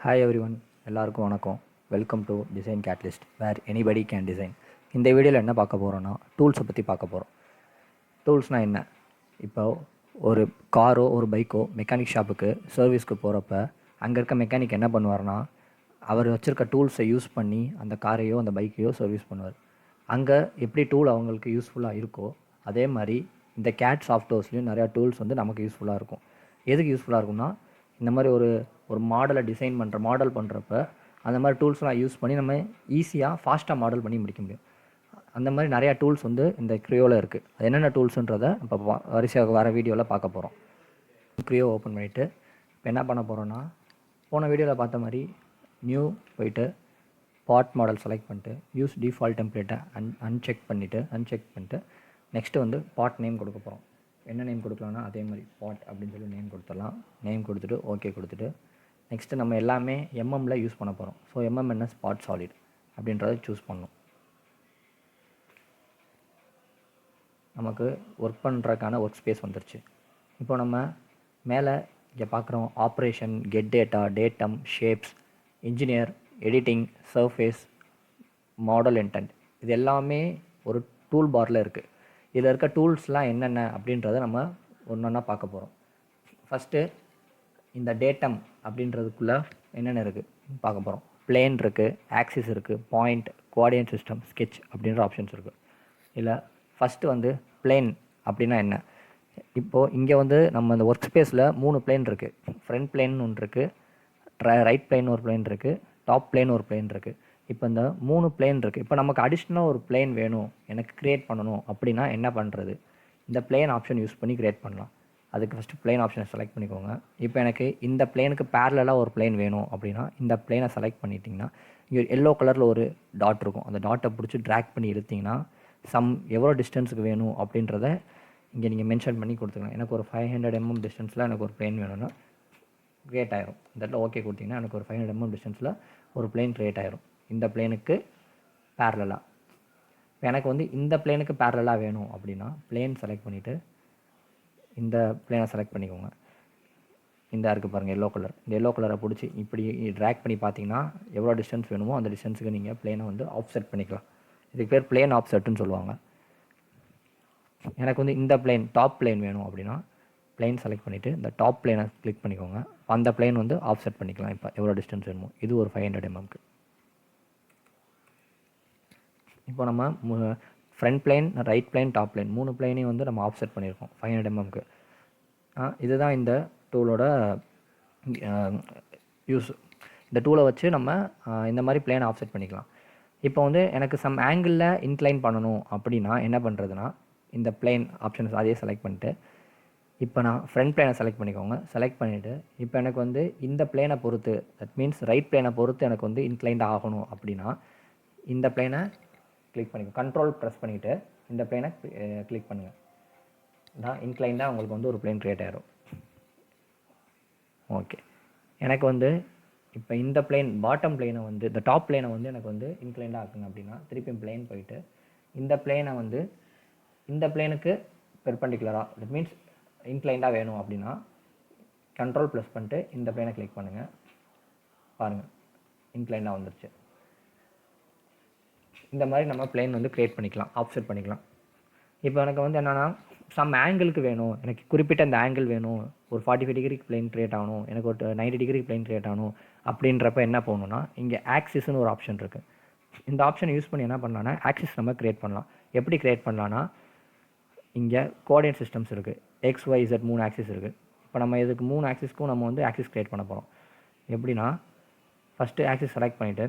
Hi everyone, எல்லாருக்கும் வணக்கம். Welcome to Design Catalyst where anybody can design. இந்த வீடியோவில் என்ன பார்க்க போகிறோன்னா, டூல்ஸை பற்றி பார்க்க போகிறோம். டூல்ஸ்னால் என்ன? இப்போ ஒரு காரோ ஒரு பைக்கோ மெக்கானிக் ஷாப்புக்கு சர்வீஸ்க்கு போகிறப்ப அங்கே இருக்க மெக்கானிக் என்ன பண்ணுவார்னா, அவர் வச்சுருக்க டூல்ஸை யூஸ் பண்ணி அந்த காரையோ அந்த பைக்கையோ சர்வீஸ் பண்ணுவார். அங்கே எப்படி டூல் அவங்களுக்கு யூஸ்ஃபுல்லாக இருக்கோ அதே மாதிரி இந்த கேட் சாஃப்ட்வேர்ஸ்லேயும் நிறையா டூல்ஸ் வந்து நமக்கு யூஸ்ஃபுல்லாக இருக்கும். எதுக்கு யூஸ்ஃபுல்லாக இருக்கும்னா, இந்த மாதிரி ஒரு மாடலை டிசைன் மாடல் பண்ணுறப்ப அந்த மாதிரி டூல்ஸ்லாம் யூஸ் பண்ணி நம்ம ஈஸியாக ஃபாஸ்ட்டாக மாடல் பண்ணி முடிக்க முடியும். அந்த மாதிரி நிறையா டூல்ஸ் வந்து இந்த க்ரியோவில் இருக்குது. அது என்னென்ன டூல்ஸுன்றதை இப்போ வரிசையாக வர வீடியோவில் பார்க்க போகிறோம். க்ரியோ ஓப்பன் பண்ணிவிட்டு இப்போ என்ன பண்ண போகிறோன்னா, போன வீடியோவில் பார்த்த மாதிரி நியூ போயிட்டு பாட் மாடல் செலக்ட் பண்ணிட்டு யூஸ் டிஃபால்ட் டெம்ப்ளேட்டை அன்செக் பண்ணிவிட்டு நெக்ஸ்ட்டு வந்து பாட் நேம் கொடுக்க போகிறோம். என்ன நேம் கொடுக்கலான்னா அதே மாதிரி பாட் அப்படின்னு சொல்லி நேம் கொடுத்துடலாம். நேம் கொடுத்துட்டு ஓகே கொடுத்துட்டு நெக்ஸ்ட்டு நம்ம எல்லாமே எம்எம்மில் யூஸ் பண்ண போகிறோம். ஸோ எம்எம்என்எஸ் ஸ்பாட் சாலிட் அப்படின்றத சூஸ் பண்ணணும். நமக்கு ஒர்க் பண்ணுறதுக்கான ஒர்க் ஸ்பேஸ் வந்துருச்சு. இப்போ நம்ம மேலே இங்கே பார்க்குறோம் operation, get data, datum, shapes, engineer, editing, surface, model intend. இது எல்லாமே ஒரு டூல் பாரில் இருக்குது. இதில் இருக்க டூல்ஸ்லாம் என்னென்ன அப்படின்றத நம்ம ஒன்றா பார்க்க போகிறோம். ஃபஸ்ட்டு இந்த டேட்டம் அப்படின்றதுக்குள்ளே என்னென்ன இருக்குது பார்க்க போகிறோம். பிளேன் இருக்குது, ஆக்சிஸ் இருக்குது, பாயிண்ட், கோஆர்டினேட் சிஸ்டம், ஸ்கெட்ச் அப்படின்ற ஆப்ஷன்ஸ் இருக்குது. இதில் ஃபஸ்ட்டு வந்து பிளேன் அப்படின்னா என்ன? இப்போது இங்கே வந்து நம்ம இந்த ஒர்க் ஸ்பேஸில் 3 பிளேன் இருக்குது. ஃப்ரண்ட் பிளேன் ஒன்று இருக்குது, ரைட் பிளேன் ஒரு பிளேன் இருக்குது, டாப் பிளேன் ஒரு பிளேன் இருக்குது. இப்போ இந்த 3 பிளேன் இருக்குது. இப்போ நமக்கு அடிஷ்னலாக ஒரு பிளேன் வேணும், எனக்கு க்ரியேட் பண்ணணும் அப்படின்னா என்ன பண்ணுறது? இந்த பிளேன் ஆப்ஷன் யூஸ் பண்ணி க்ரியேட் பண்ணலாம். அதுக்கு ஃபஸ்ட்டு பிளேன் ஆப்ஷனை செலக்ட் பண்ணிக்கோங்க. இப்போ எனக்கு இந்த பிளேனுக்கு பேரலாக ஒரு பிளேன் வேணும் அப்படின்னா இந்த பிளேனை செலக்ட் பண்ணிட்டிங்கன்னா இங்கே எல்லோ கலரில் ஒரு டாட் இருக்கும். அந்த டாட்டை பிடிச்சி ட்ராக் பண்ணி இழுத்திங்கன்னா எவ்வளோ டிஸ்டன்ஸுக்கு வேணும் அப்படின்றத இங்கே நீங்கள் மென்ஷன் பண்ணி கொடுத்துக்கலாம். எனக்கு ஒரு 500 mm டிஸ்டன்ஸில் எனக்கு ஒரு பிளேன் வேணும்னா க்ரியேட் ஆயிரும். இந்த இடத்துல ஓகே கொடுத்திங்கன்னா எனக்கு ஒரு 500 mm டிஸ்டன்ஸில் ஒரு பிளேன் க்ரியேட் ஆயிரும். இந்த பிளேனுக்கு பேரலாக. இப்போ எனக்கு வந்து இந்த பிளேனுக்கு பேரலாக வேணும் அப்படின்னா பிளேன் செலக்ட் பண்ணிவிட்டு இந்த பிளேனை செலக்ட் பண்ணிக்கோங்க. இந்த இருக்குது பாருங்கள் எல்லோ கலர். இந்த எல்லோ கலரை பிடிச்சி இப்படி ட்ராக் பண்ணி பார்த்தீங்கன்னா எவ்வளோ டிஸ்டன்ஸ் வேணுமோ அந்த டிஸ்டன்ஸுக்கு நீங்கள் பிளேனை வந்து ஆஃப்செட் பண்ணிக்கலாம். இதுக்கு பேர் பிளேன் ஆஃப்செட்டுன்னு சொல்லுவாங்க. எனக்கு வந்து இந்த பிளேன் டாப் பிளேன் வேணும் அப்படின்னா பிளேன் செலக்ட் பண்ணிவிட்டு இந்த டாப் பிளேனை கிளிக் பண்ணிக்கோங்க. அந்த பிளேன் வந்து ஆஃப்செட் பண்ணிக்கலாம். இப்போ எவ்வளோ டிஸ்டன்ஸ் வேணுமோ இது ஒரு 500 mmக்கு. இப்போ நம்ம front plane, right plane, top plane 3 பிளேனையும் வந்து நம்ம ஆஃப்செட் பண்ணியிருக்கோம் 500 mmக்கு. இதுதான் இந்த டூலோட யூஸ். இந்த டூலை வச்சு நம்ம இந்த மாதிரி பிளேனை ஆஃப்செட் பண்ணிக்கலாம். இப்போ வந்து எனக்கு சம் ஆங்கிளில் இன்க்ளைன் பண்ணணும் அப்படின்னா என்ன பண்ணுறதுனா, இந்த பிளேன் ஆப்ஷன்ஸ் அதையே செலக்ட் பண்ணிட்டு இப்போ நான் ஃப்ரண்ட் பிளேனை செலக்ட் பண்ணிக்கோங்க. செலக்ட் பண்ணிவிட்டு இப்போ எனக்கு வந்து இந்த பிளேனை பொறுத்து, தட் மீன்ஸ் ரைட் பிளேனை பொறுத்து எனக்கு வந்து இன்க்ளைண்ட் ஆகணும் அப்படின்னா இந்த பிளேனை கிளிக் பண்ணிக்கோங்க. கண்ட்ரோல் ப்ரெஸ் பண்ணிவிட்டு இந்த பிளேனை கிளிக் பண்ணுங்கள். நான் இன்க்ளைண்டாக உங்களுக்கு வந்து ஒரு பிளேன் க்ரியேட் ஆகிடும். ஓகே, எனக்கு வந்து இப்போ இந்த பிளேன் பாட்டம் பிளேனை வந்து இந்த டாப் பிளேனை வந்து எனக்கு வந்து இன்க்ளைண்டாக ஆக்குங்க அப்படின்னா திருப்பி பிளேன் போயிட்டு இந்த பிளேனை வந்து இந்த பிளேனுக்கு பெர்பெண்டிகுலராக, தட் மீன்ஸ் இன்க்ளைண்டாக வேணும் அப்படின்னா கண்ட்ரோல் ப்ரெஸ் பண்ணிட்டு இந்த பிளேனை கிளிக் பண்ணுங்கள். பாருங்கள் இன்க்ளைண்டாக வந்துருச்சு. இந்த மாதிரி நம்ம பிளேன் வந்து க்ரியேட் பண்ணிக்கலாம், ஆஃப்செட் பண்ணிக்கலாம். இப்போ எனக்கு வந்து என்னென்னா சம் ஆங்கிளுக்கு வேணும், எனக்கு குறிப்பிட்ட இந்த ஆங்கிள் வேணும், ஒரு 45 டிகிரிக்கு பிளேன் க்ரியேட் ஆகணும், எனக்கு ஒரு 90 டிகிரிக்கு பிளேன் க்ரியேட் ஆகணும் அப்படின்றப்ப என்ன போகணுன்னா இங்கே ஆக்சிஸ்னு ஒரு ஆப்ஷன் இருக்குது. இந்த ஆப்ஷனை யூஸ் பண்ணி என்ன பண்ணலான்னா ஆக்சிஸ் நம்ம க்ரியேட் பண்ணலாம். எப்படி க்ரியேட் பண்ணலான்னா இங்கே கோஆர்டினேட் சிஸ்டம்ஸ் இருக்குது, எக்ஸ், ஒய், இசட் 3 ஆக்சிஸ் இருக்குது. இப்போ நம்ம இதுக்கு 3 ஆக்சிஸ்க்கும் நம்ம வந்து ஆக்சிஸ் க்ரியேட் பண்ண போகிறோம். எப்படின்னா ஃபஸ்ட்டு ஆக்சிஸ் செலக்ட் பண்ணிவிட்டு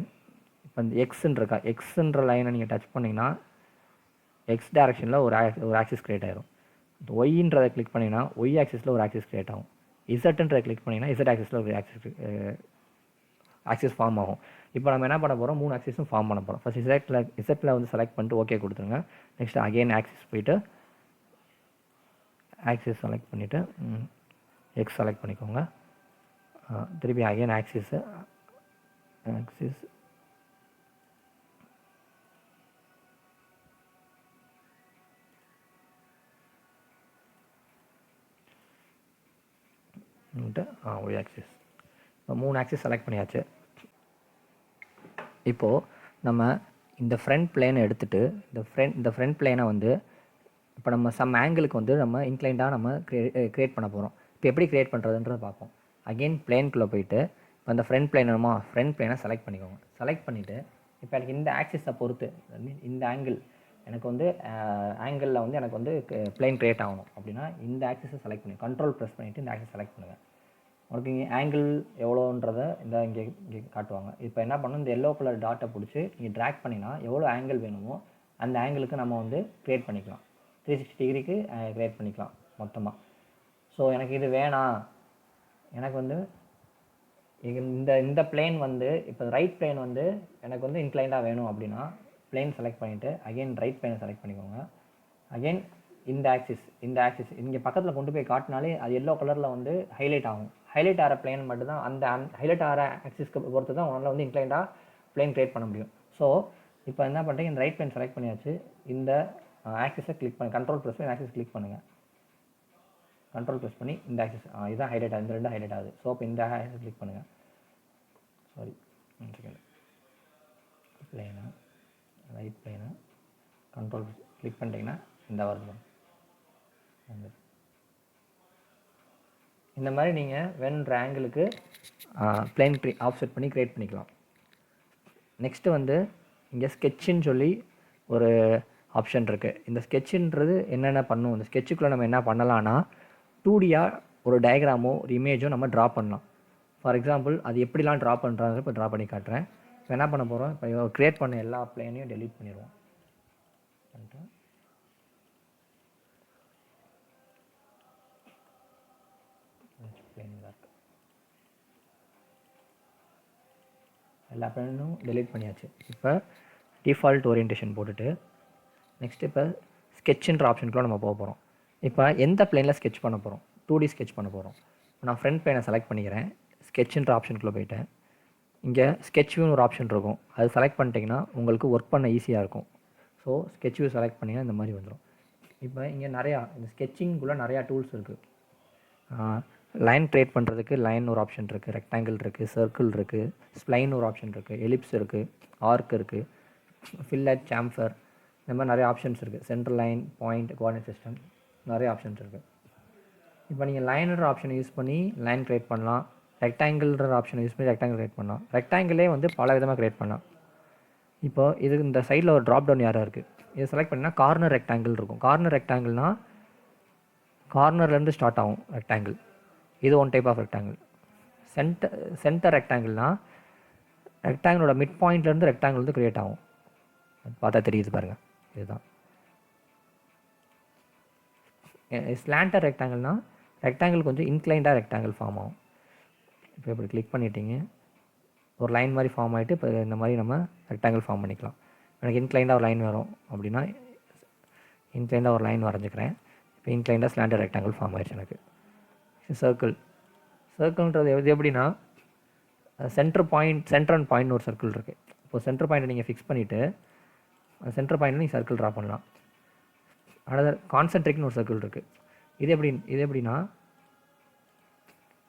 இப்போ இந்த எக்ஸுன்றக்கா எக்ஸுன்ற லைனை நீங்கள் டச் பண்ணிங்கன்னா எக்ஸ் டேரெக்ஷனில் ஒரு ஆக்சிஸ் க்ரியேட் ஆகிடும். ஒய்ன்றதை கிளிக் பண்ணிங்கன்னா ஒய் ஆக்சிஸில் ஒரு ஆக்சிஸ் க்ரியேட் ஆகும். இசட்டுன்றதை கிளிக் பண்ணிங்கன்னா இசட் ஆக்சிஸில் ஒரு ஆக்சிஸ் ஃபார்ம் ஆகும். இப்போ நம்ம என்ன பண்ண போகிறோம், 3 ஆக்சிஸும் ஃபார்ம் பண்ண போகிறோம். ஃபஸ்ட் இசட்டில் வந்து செலக்ட் பண்ணிட்டு ஓகே கொடுத்துருங்க. நெக்ஸ்ட் அகெயின் ஆக்சிஸ் போயிட்டு ஆக்சிஸ் செலக்ட் பண்ணிவிட்டு எக்ஸ் செலக்ட் பண்ணிக்கோங்க. திருப்பி அகெயின் ஆக்சிஸ் ஒய் ஆக்சிஸ் இப்போ 3 ஆக்சிஸ் செலக்ட் பண்ணியாச்சு. இப்போது நம்ம இந்த ஃப்ரண்ட் பிளேனை எடுத்துகிட்டு இந்த ஃப்ரண்ட் பிளேனை வந்து இப்போ நம்ம சம் ஆங்கிளுக்கு வந்து நம்ம இன்க்ளைண்டாக நம்ம க்ரியேட் பண்ண போகிறோம். இப்போ எப்படி க்ரியேட் பண்ணுறதுன்றதை பார்ப்போம். அகெயின் பிளேனுக்குள்ளே போயிட்டு இப்போ அந்த ஃப்ரண்ட் பிளேனை செலக்ட் பண்ணிக்கோங்க. செலக்ட் பண்ணிவிட்டு இப்போ எனக்கு இந்த ஆக்சிஸை பொறுத்து இந்த ஆங்கிள் எனக்கு வந்து ஆங்கிளில் வந்து எனக்கு வந்து பிளேன் க்ரியேட் ஆகணும் அப்படின்னா இந்த ஆக்சிஸை செலக்ட் பண்ணி கண்ட்ரோல் ப்ரெஸ் பண்ணிவிட்டு இந்த ஆக்சிஸ் செலக்ட் பண்ணுங்கள். உங்களுக்கு இங்கே ஆங்கிள் எவ்வளோன்றதை இங்கே காட்டுவாங்க. இப்போ என்ன பண்ணணும், இந்த எல்லோ கலர் டாட்டை பிடிச்சி நீங்கள் ட்ராக் பண்ணினா எவ்வளோ ஆங்கிள் வேணுமோ அந்த ஆங்கிளுக்கு நம்ம வந்து க்ரியேட் பண்ணிக்கலாம். 360 டிகிரிக்கு க்ரியேட் பண்ணிக்கலாம் மொத்தமாக. ஸோ எனக்கு இது வேணாம், எனக்கு வந்து இந்த பிளேன் வந்து இப்போ ரைட் பிளேன் வந்து எனக்கு வந்து இன்க்ளைண்டாக வேணும் அப்படின்னா பிளேன் செலக்ட் பண்ணிவிட்டு அகெயின் ரைட் பிளேனை செலக்ட் பண்ணிக்கோங்க. அகெயின் இந்த ஆக்சிஸ் இங்கே பக்கத்தில் கொண்டு போய் காட்டினாலே அது எல்லோ கலரில் வந்து ஹைலைட் ஆகும். ஹைலைட் ஆகிற பிளேன் மட்டும்தான் அந்த ஹைலைட் ஆகிற ஆக்சிஸ்க்கு பொறுத்து தான் உங்களால் வந்து இன்க்ளைண்டாக பிளேன் க்ரியேட் பண்ண முடியும். ஸோ இப்போ என்ன பண்ணுறீங்க, இந்த ரைட் பிளேன் செலக்ட் பண்ணியாச்சு. இந்த ஆக்சிஸை கிளிக் பண்ணி கண்ட்ரோல் ப்ரெஸ் பண்ணி ஆக்சிஸ் கிளிக் பண்ணுங்கள். கண்ட்ரோல் ப்ரெஸ் பண்ணி இந்த ஆக்சிஸ் இதுதான் ஹைலைட் ஆகுது, இந்த ரெண்டும் ஹைலைட் ஆகுது. ஸோ இப்போ இந்த ஆக்சிஸ் கிளிக் பண்ணுங்கள். Sorry, second plane right plane control click பண்ணிட்டீங்கன்னா இந்த வருது. இந்த மாதிரி நீங்கள் வேணுன்ற ஆங்கிளுக்கு பிளேன் ஆஃப்செட் பண்ணி க்ரியேட் பண்ணிக்கலாம். நெக்ஸ்ட்டு வந்து இங்கே ஸ்கெட்சுன்னு சொல்லி ஒரு ஆப்ஷன் இருக்குது. இந்த ஸ்கெட்சுன்றது என்னென்ன பண்ணும், இந்த ஸ்கெட்சுக்குள்ளே நம்ம என்ன பண்ணலான்னா 2Dயாக ஒரு டயக்ராமோ ஒரு இமேஜோ நம்ம ட்ரா பண்ணலாம். ஃபார் எக்ஸாம்பிள் அது எப்படிலாம் ட்ரா பண்ணுறாங்க இப்போ ட்ரா பண்ணி காட்டுறேன். இப்போ என்ன பண்ண போகிறோம், இப்போ க்ரியேட் பண்ண எல்லா பிளேனையும் டெலீட் பண்ணிடுவோம். எல்லா பிளேனும் டெலீட் பண்ணியாச்சு. இப்போ டிஃபால்ட் ஓரியன்டேஷன் போட்டுட்டு நெக்ஸ்ட்டு இப்போ ஸ்கெட்சுன்ற ஆப்ஷனுக்குள்ள நம்ம போக போகிறோம். இப்போ எந்த பிளேனில் ஸ்கெட்ச் பண்ண போகிறோம், 2D ஸ்கெட்ச் பண்ண போகிறோம். நான் ஃப்ரண்ட் பிளேனை செலக்ட் பண்ணிக்கிறேன். ஸ்கெட்சுன்ற ஆப்ஷனுக்குள்ளே போயிட்டேன். இங்கே ஸ்கெட்ச் வியூன்னு ஒரு ஆப்ஷன் இருக்கும், அது செலக்ட் பண்ணிட்டீங்கன்னா உங்களுக்கு ஒர்க் பண்ண ஈஸியாக இருக்கும். ஸோ ஸ்கெட்ச் வியூ செலக்ட் பண்ணிங்கன்னா இந்த மாதிரி வந்துடும். இப்போ இங்கே நிறையா இந்த ஸ்கெட்சிங்குள்ளே நிறையா டூல்ஸ் இருக்குது. லைன் க்ரியேட் பண்ணுறதுக்கு லைன் ஒரு ஆப்ஷன் இருக்குது, ரெக்டாங்கிள் இருக்குது, சர்க்கிள் இருக்குது, ஸ்ப்ளைன் ஒரு ஆப்ஷன் இருக்குது, எலிப்ஸ் இருக்குது, ஆர்க் இருக்குது, ஃபில்லட், சாம்ஃபர், இந்த மாதிரி நிறைய ஆப்ஷன்ஸ் இருக்குது. Central line, point, coordinate system, நிறைய ஆப்ஷன்ஸ் இருக்குது. இப்போ நீங்கள் லைன்ற ஆப்ஷனை யூஸ் பண்ணி லைன் க்ரியேட் பண்ணலாம். ரெக்டாங்கிள்ன்ற ஆப்ஷனை யூஸ் பண்ணி ரெக்டாங்கிள் க்ரியேட் பண்ணலாம். ரெக்டாங்கிளே வந்து பல விதமாக க்ரியேட் பண்ணலாம். இப்போ இது இந்த சைடில் ஒரு ட்ராப் டவுன் யாராக இருக்குது, இதை செலக்ட் பண்ணிங்கன்னா கார்னர் ரெக்டாங்கிள் இருக்கும். கார்னர் ரெக்டாங்கிள்னால் கார்னர்லேருந்து ஸ்டார்ட் ஆகும் ரெக்டாங்கிள். இது one type of rectangle. Centre ரெக்டாங்கிள்னால் ரெக்டாங்கிளோட மிட் பாயிண்ட்லேருந்து ரெக்டாங்கிள் வந்து க்ரியேட் ஆகும். பார்த்தா தெரியுது பாருங்கள், இதுதான். ஸ்லாண்டர் ரெக்டாங்கிள்னால் ரெக்டாங்கிள் கொஞ்சம் இன்க்ளைண்டாக ரெக்டாங்கிள் ஃபார்ம் ஆகும். இப்போ இப்படி கிளிக் பண்ணிட்டீங்க, ஒரு லைன் மாதிரி ஃபார்ம் ஆகிட்டு இப்போ இந்த மாதிரி நம்ம ரெக்டாங்கிள் ஃபார்ம் பண்ணிக்கலாம். எனக்கு இன்க்ளைண்டாக ஒரு லைன் வரும் அப்படின்னா இன்க்ளைண்டாக ஒரு லைன் வரைஞ்சிக்கிறேன். இப்போ இன்க்ளைண்டாக ஸ்லாண்டர் ரெக்டாங்கிள் ஃபார்ம் ஆகிடுச்சு எனக்கு. சர்க்கிள்ன்றது இது எப்படின்னா சென்டர் அண்ட் பாயிண்ட் ஒரு சர்க்கிள் இருக்குது. இப்போ சென்டர் பாயிண்ட்டை நீங்கள் ஃபிக்ஸ் பண்ணிவிட்டு அந்த சென்டர் பாயிண்ட்டில் நீங்கள் சர்க்கிள் ட்ரா பண்ணலாம். அதாவது கான்சென்ட்ரிக்னு ஒரு சர்க்கிள் இருக்குது. இது எப்படின்னா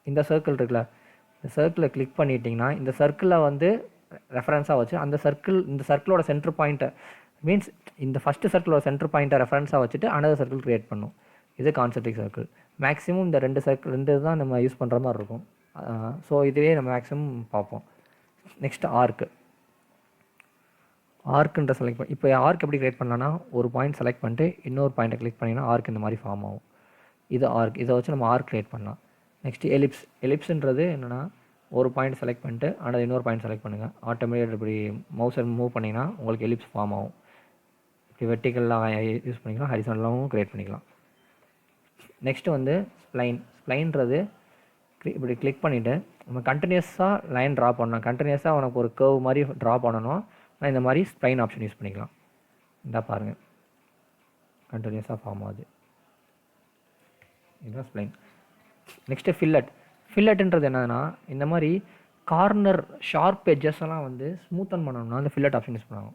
இந்த சர்க்கிள் இருக்குல்ல, இந்த சர்க்கிளை கிளிக் பண்ணிட்டீங்கன்னா இந்த சர்க்கிளை வந்து ரெஃபரன்ஸாக வச்சு இந்த சர்க்கிளோட சென்டர் பாயிண்ட்டை மீன்ஸ் இந்த ஃபஸ்ட்டு சர்க்கிளோட சென்டர் பாயிண்ட்டை ரெஃபரன்ஸாக வச்சுட்டு அனதர் சர்க்கிள் க்ரியேட் பண்ணும். இது கான்சென்ட்ரிக் சர்க்கிள். மேக்ஸிமம் இந்த ரெண்டு தான் நம்ம யூஸ் பண்ணுற மாதிரி இருக்கும். ஸோ இதுவே நம்ம மேக்ஸிமம் பார்ப்போம். நெக்ஸ்ட்டு ஆர்க்குன்ற செலக்ட் பண்ணி இப்போ ஆர்க் எப்படி க்ரியேட் பண்ணலான்னா ஒரு பாயிண்ட் செலக்ட் பண்ணிட்டு இன்னொரு பாயிண்ட்டை கிளிக் பண்ணிங்கன்னா ஆர்க் இந்த மாதிரி ஃபார்ம் ஆகும். இது ஆர்க், இதை வச்சு நம்ம ஆர்க் க்ரியேட் பண்ணலாம். நெக்ஸ்ட்டு எலிப்ஸ்ன்றது என்னென்னா ஒரு பாயிண்ட் செலக்ட் பண்ணிட்டு ஆனால் இன்னொரு பாயிண்ட் செலக்ட் பண்ணுங்கள். ஆட்டோமேட்டிக் இப்படி மவுஸை மூவ் பண்ணிங்கன்னா உங்களுக்கு எலிப்ஸ் ஃபார்ம் ஆகும். இப்படி வெர்டிக்கல்லாம் யூஸ் பண்ணிக்கலாம், ஹரிசாண்டலாகவும் க்ரியேட் பண்ணிக்கலாம். நெக்ஸ்ட்டு வந்து ஸ்ப்ளைன்றது இப்படி கிளிக் பண்ணிவிட்டு நம்ம கண்டினியூஸாக லைன் ட்ரா பண்ணணும். கண்டினியூஸாக உனக்கு ஒரு கர்வ் மாதிரி ட்ரா பண்ணணும். நான் இந்த மாதிரி ஸ்ப்ளைன் ஆப்ஷன் யூஸ் பண்ணிக்கலாம். இந்த பாருங்கள், கண்டினியூஸாக ஃபார்ம் ஆகுது. இதுதான் ஸ்ப்ளைன். நெக்ஸ்ட்டு ஃபில்லட்ன்றது என்னதுன்னா இந்த மாதிரி கார்னர் ஷார்ப் எட்ஜஸ் எல்லாம் வந்து ஸ்மூத்தன் பண்ணணும்னா அந்த ஃபில்லட் ஆப்ஷன் யூஸ் பண்ணுவாங்க.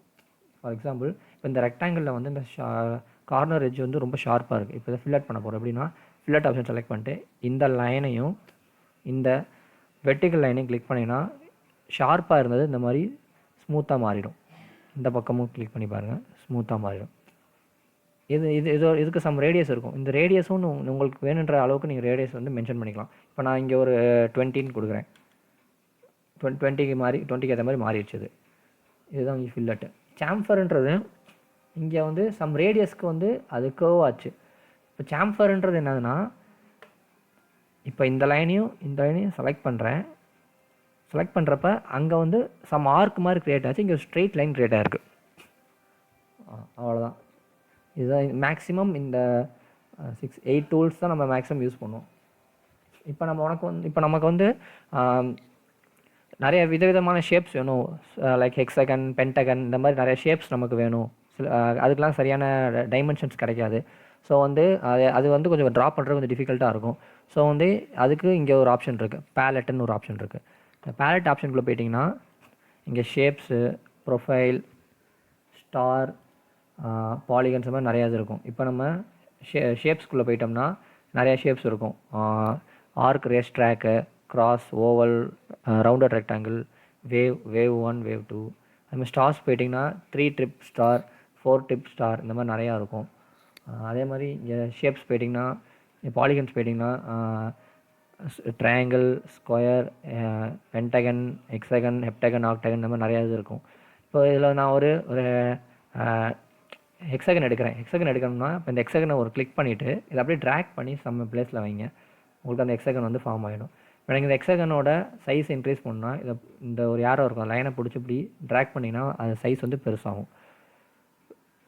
ஃபார் எக்ஸாம்பிள் இப்போ இந்த ரெக்டாங்கிளில் வந்து இந்த கார்னர் எட்ஜ் வந்து ரொம்ப ஷார்ப்பாக இருக்குது. இப்போ இதை ஃபில்லட் பண்ண போகிறோம். எப்படின்னா ஃபில்லட் ஆப்ஷன் செலக்ட் பண்ணிட்டு இந்த லைனையும் இந்த வெர்டிக்கல் லைனையும் கிளிக் பண்ணிங்கன்னா ஷார்ப்பாக இருந்தது இந்த மாதிரி ஸ்மூத்தாக மாறிடும். இந்த பக்கமும் கிளிக் பண்ணி பாருங்கள், ஸ்மூத்தாக மாறிடும். இதுக்கு சம் ரேடியஸ் இருக்கும். இந்த ரேடியஸும் உங்களுக்கு வேணுன்ற அளவுக்கு நீங்கள் ரேடியஸ் வந்து மென்ஷன் பண்ணிக்கலாம். இப்போ நான் இங்கே ஒரு 20ன்னு கொடுக்குறேன். 20க்கு ஏற்ற மாதிரி மாறிடுச்சு. இதுதான் இங்கே ஃபில்லட்டு. சாம்ஃபர்ன்றது இங்கே வந்து சம் ரேடியஸ்க்கு வந்து அது கர்வ் ஆச்சு. இப்போ சாம்ஃபர்ன்றது என்னதுன்னா, இப்போ இந்த லைனையும் செலக்ட் பண்ணுறேன். செலக்ட் பண்ணுறப்ப அங்கே வந்து சம் ஆர்க் மாதிரி க்ரியேட் ஆச்சு, இங்கே ஸ்ட்ரெயிட் லைன் க்ரியேட் ஆகிருக்கு. அவ்வளோதான். இதுதான் மேக்ஸிமம் இந்த 8 டூல்ஸ் தான் நம்ம மேக்ஸிமம் யூஸ் பண்ணுவோம். இப்போ நமக்கு வந்து நிறைய விதவிதமான ஷேப்ஸ் வேணும். லைக் ஹெக்ஸகன், பென்டகன், இந்த மாதிரி நிறைய ஷேப்ஸ் நமக்கு வேணும். அதுக்கெலாம் சரியான டைமென்ஷன்ஸ் கிடைக்காது. ஸோ வந்து அது வந்து கொஞ்சம் ட்ரா பண்ணுறது கொஞ்சம் டிஃபிகல்ட்டாக இருக்கும். ஸோ வந்து அதுக்கு இங்கே ஒரு ஆப்ஷன் இருக்குது, பேலட்டுன்னு ஒரு ஆப்ஷன் இருக்குது. இந்த பேலட் ஆப்ஷனுக்குள்ளே போயிட்டிங்கன்னா இங்கே ஷேப்ஸு, ப்ரொஃபைல், ஸ்டார், பாலிகன்ஸ் மாதிரி நிறையா இது இருக்கும். இப்போ நம்ம ஷேப்ஸ்குள்ளே போயிட்டோம்னா நிறையா ஷேப்ஸ் இருக்கும். Arc, race track, cross, oval, rounded rectangle, wave 1, wave 2. அதுமாதிரி ஸ்டார்ஸ் போயிட்டிங்கன்னா 3 ட்ரிப் ஸ்டார், 4 ட்ரிப் ஸ்டார், இந்த மாதிரி நிறையா இருக்கும். அதே மாதிரி இங்கே ஷேப்ஸ் போயிட்டிங்கன்னா, பாலிகன்ஸ் போயிட்டிங்கன்னா triangle, square, pentagon, hexagon, heptagon, octagon, இந்த மாதிரி நிறையா இது இருக்கும். இப்போ இதில் நான் ஒரு ஹெக்ஸகன் எடுக்கிறேன். ஹெக்ஸகன் எடுக்கணும்னா இப்போ இந்த ஹெக்ஸகனை ஒரு கிளிக் பண்ணிவிட்டு இதை அப்படியே ட்ராக் பண்ணி சம் பிளேஸில் வைங்க. உங்களுக்கு அந்த ஹெக்ஸகன் வந்து ஃபார்ம் ஆகிடும். இப்போ எனக்கு இந்த ஹெக்ஸகனோட சைஸ் இன்க்ரீஸ் பண்ணால் இந்த ஒரு யாரோ இருக்கும் லைனை பிடிச்சி இப்படி ட்ராக் பண்ணிங்கன்னா அது சைஸ் வந்து பெருசாகும்.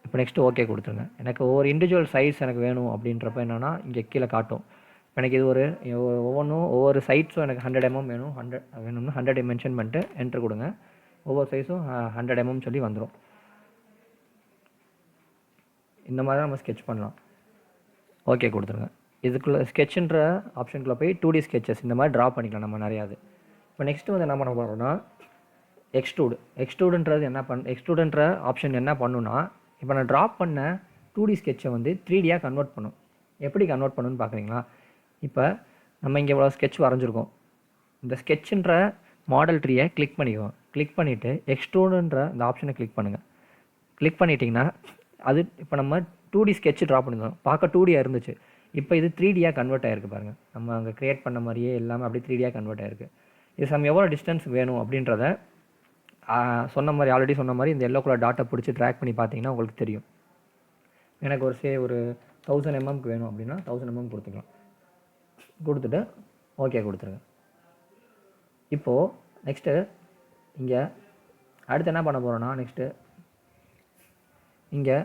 இப்போ நெக்ஸ்ட்டு ஓகே கொடுத்துருங்க. எனக்கு ஒவ்வொரு இண்டிவிஜுவல் சைஸ் எனக்கு வேணும் அப்படின்றப்ப என்னென்னா இங்கே கீழே காட்டும். இப்போ எனக்கு இது ஒவ்வொரு சைட்ஸும் எனக்கு 100 mm வேணும். 100 வேணும்னா 100 மென்ஷன் பண்ணிட்டு என்ட்ரு கொடுங்க. ஒவ்வொரு சைஸும் 100 mm சொல்லி வந்துடும். இந்த மாதிரி தான் நம்ம ஸ்கெட்ச் பண்ணலாம். ஓகே கொடுத்துருங்க. இதுக்குள்ளே ஸ்கெட்சுன்ற ஆப்ஷனுக்குள்ளே போய் 2D ஸ்கெட்சஸ் இந்த மாதிரி ட்ரா பண்ணிக்கலாம் நம்ம நிறையாது. இப்போ நெக்ஸ்ட்டு வந்து என்ன பண்ண போகிறோம்னா எக்ஸ்ட்ரூடுன்ற ஆப்ஷன் என்ன பண்ணுன்னா, இப்போ நான் ட்ரா பண்ண 2D ஸ்கெட்சை வந்து 3Dயாக கன்வெர்ட் பண்ணும். எப்படி கன்வெர்ட் பண்ணுன்னு பார்க்குறீங்களா? இப்போ நம்ம இங்கே இவ்வளோ ஸ்கெட்ச் வரைஞ்சிருக்கோம். இந்த ஸ்கெட்சுன்ற மாடல் ட்ரீயை கிளிக் பண்ணிக்குவோம். கிளிக் பண்ணிவிட்டு எக்ஸ்ட்ரூடுன்ற இந்த ஆப்ஷனை கிளிக் பண்ணுங்கள். கிளிக் பண்ணிட்டிங்கன்னா அது இப்போ நம்ம 2D ஸ்கெட்ச் ட்ரா பண்ணியிருந்தோம். பார்க்க 2Dயாக இருந்துச்சு. இப்போ இது 3Dயாக கன்வெர்ட் ஆகிருக்கு பாருங்கள். நம்ம அங்கே க்ரியேட் பண்ண மாதிரியே எல்லாமே அப்படியே 3Dயாக கன்வெர்ட் ஆகிருக்கு. இது சம் எவ்வளோ டிஸ்டன்ஸ் வேணும் அப்படின்றத ஆல்ரெடி சொன்ன மாதிரி இந்த எல்லோ கலர் டாட்டை பிடிச்சி ட்ராக் பண்ணி பார்த்தீங்கன்னா உங்களுக்கு தெரியும். எனக்கு ஒரு 1000 mmக்கு வேணும் அப்படின்னா 1000 mm கொடுத்துக்கலாம். கொடுத்துட்டு ஓகே கொடுத்துருங்க. இப்போது நெக்ஸ்ட்டு இங்கே அடுத்து என்ன பண்ண போகிறோன்னா, நெக்ஸ்ட்டு இங்கே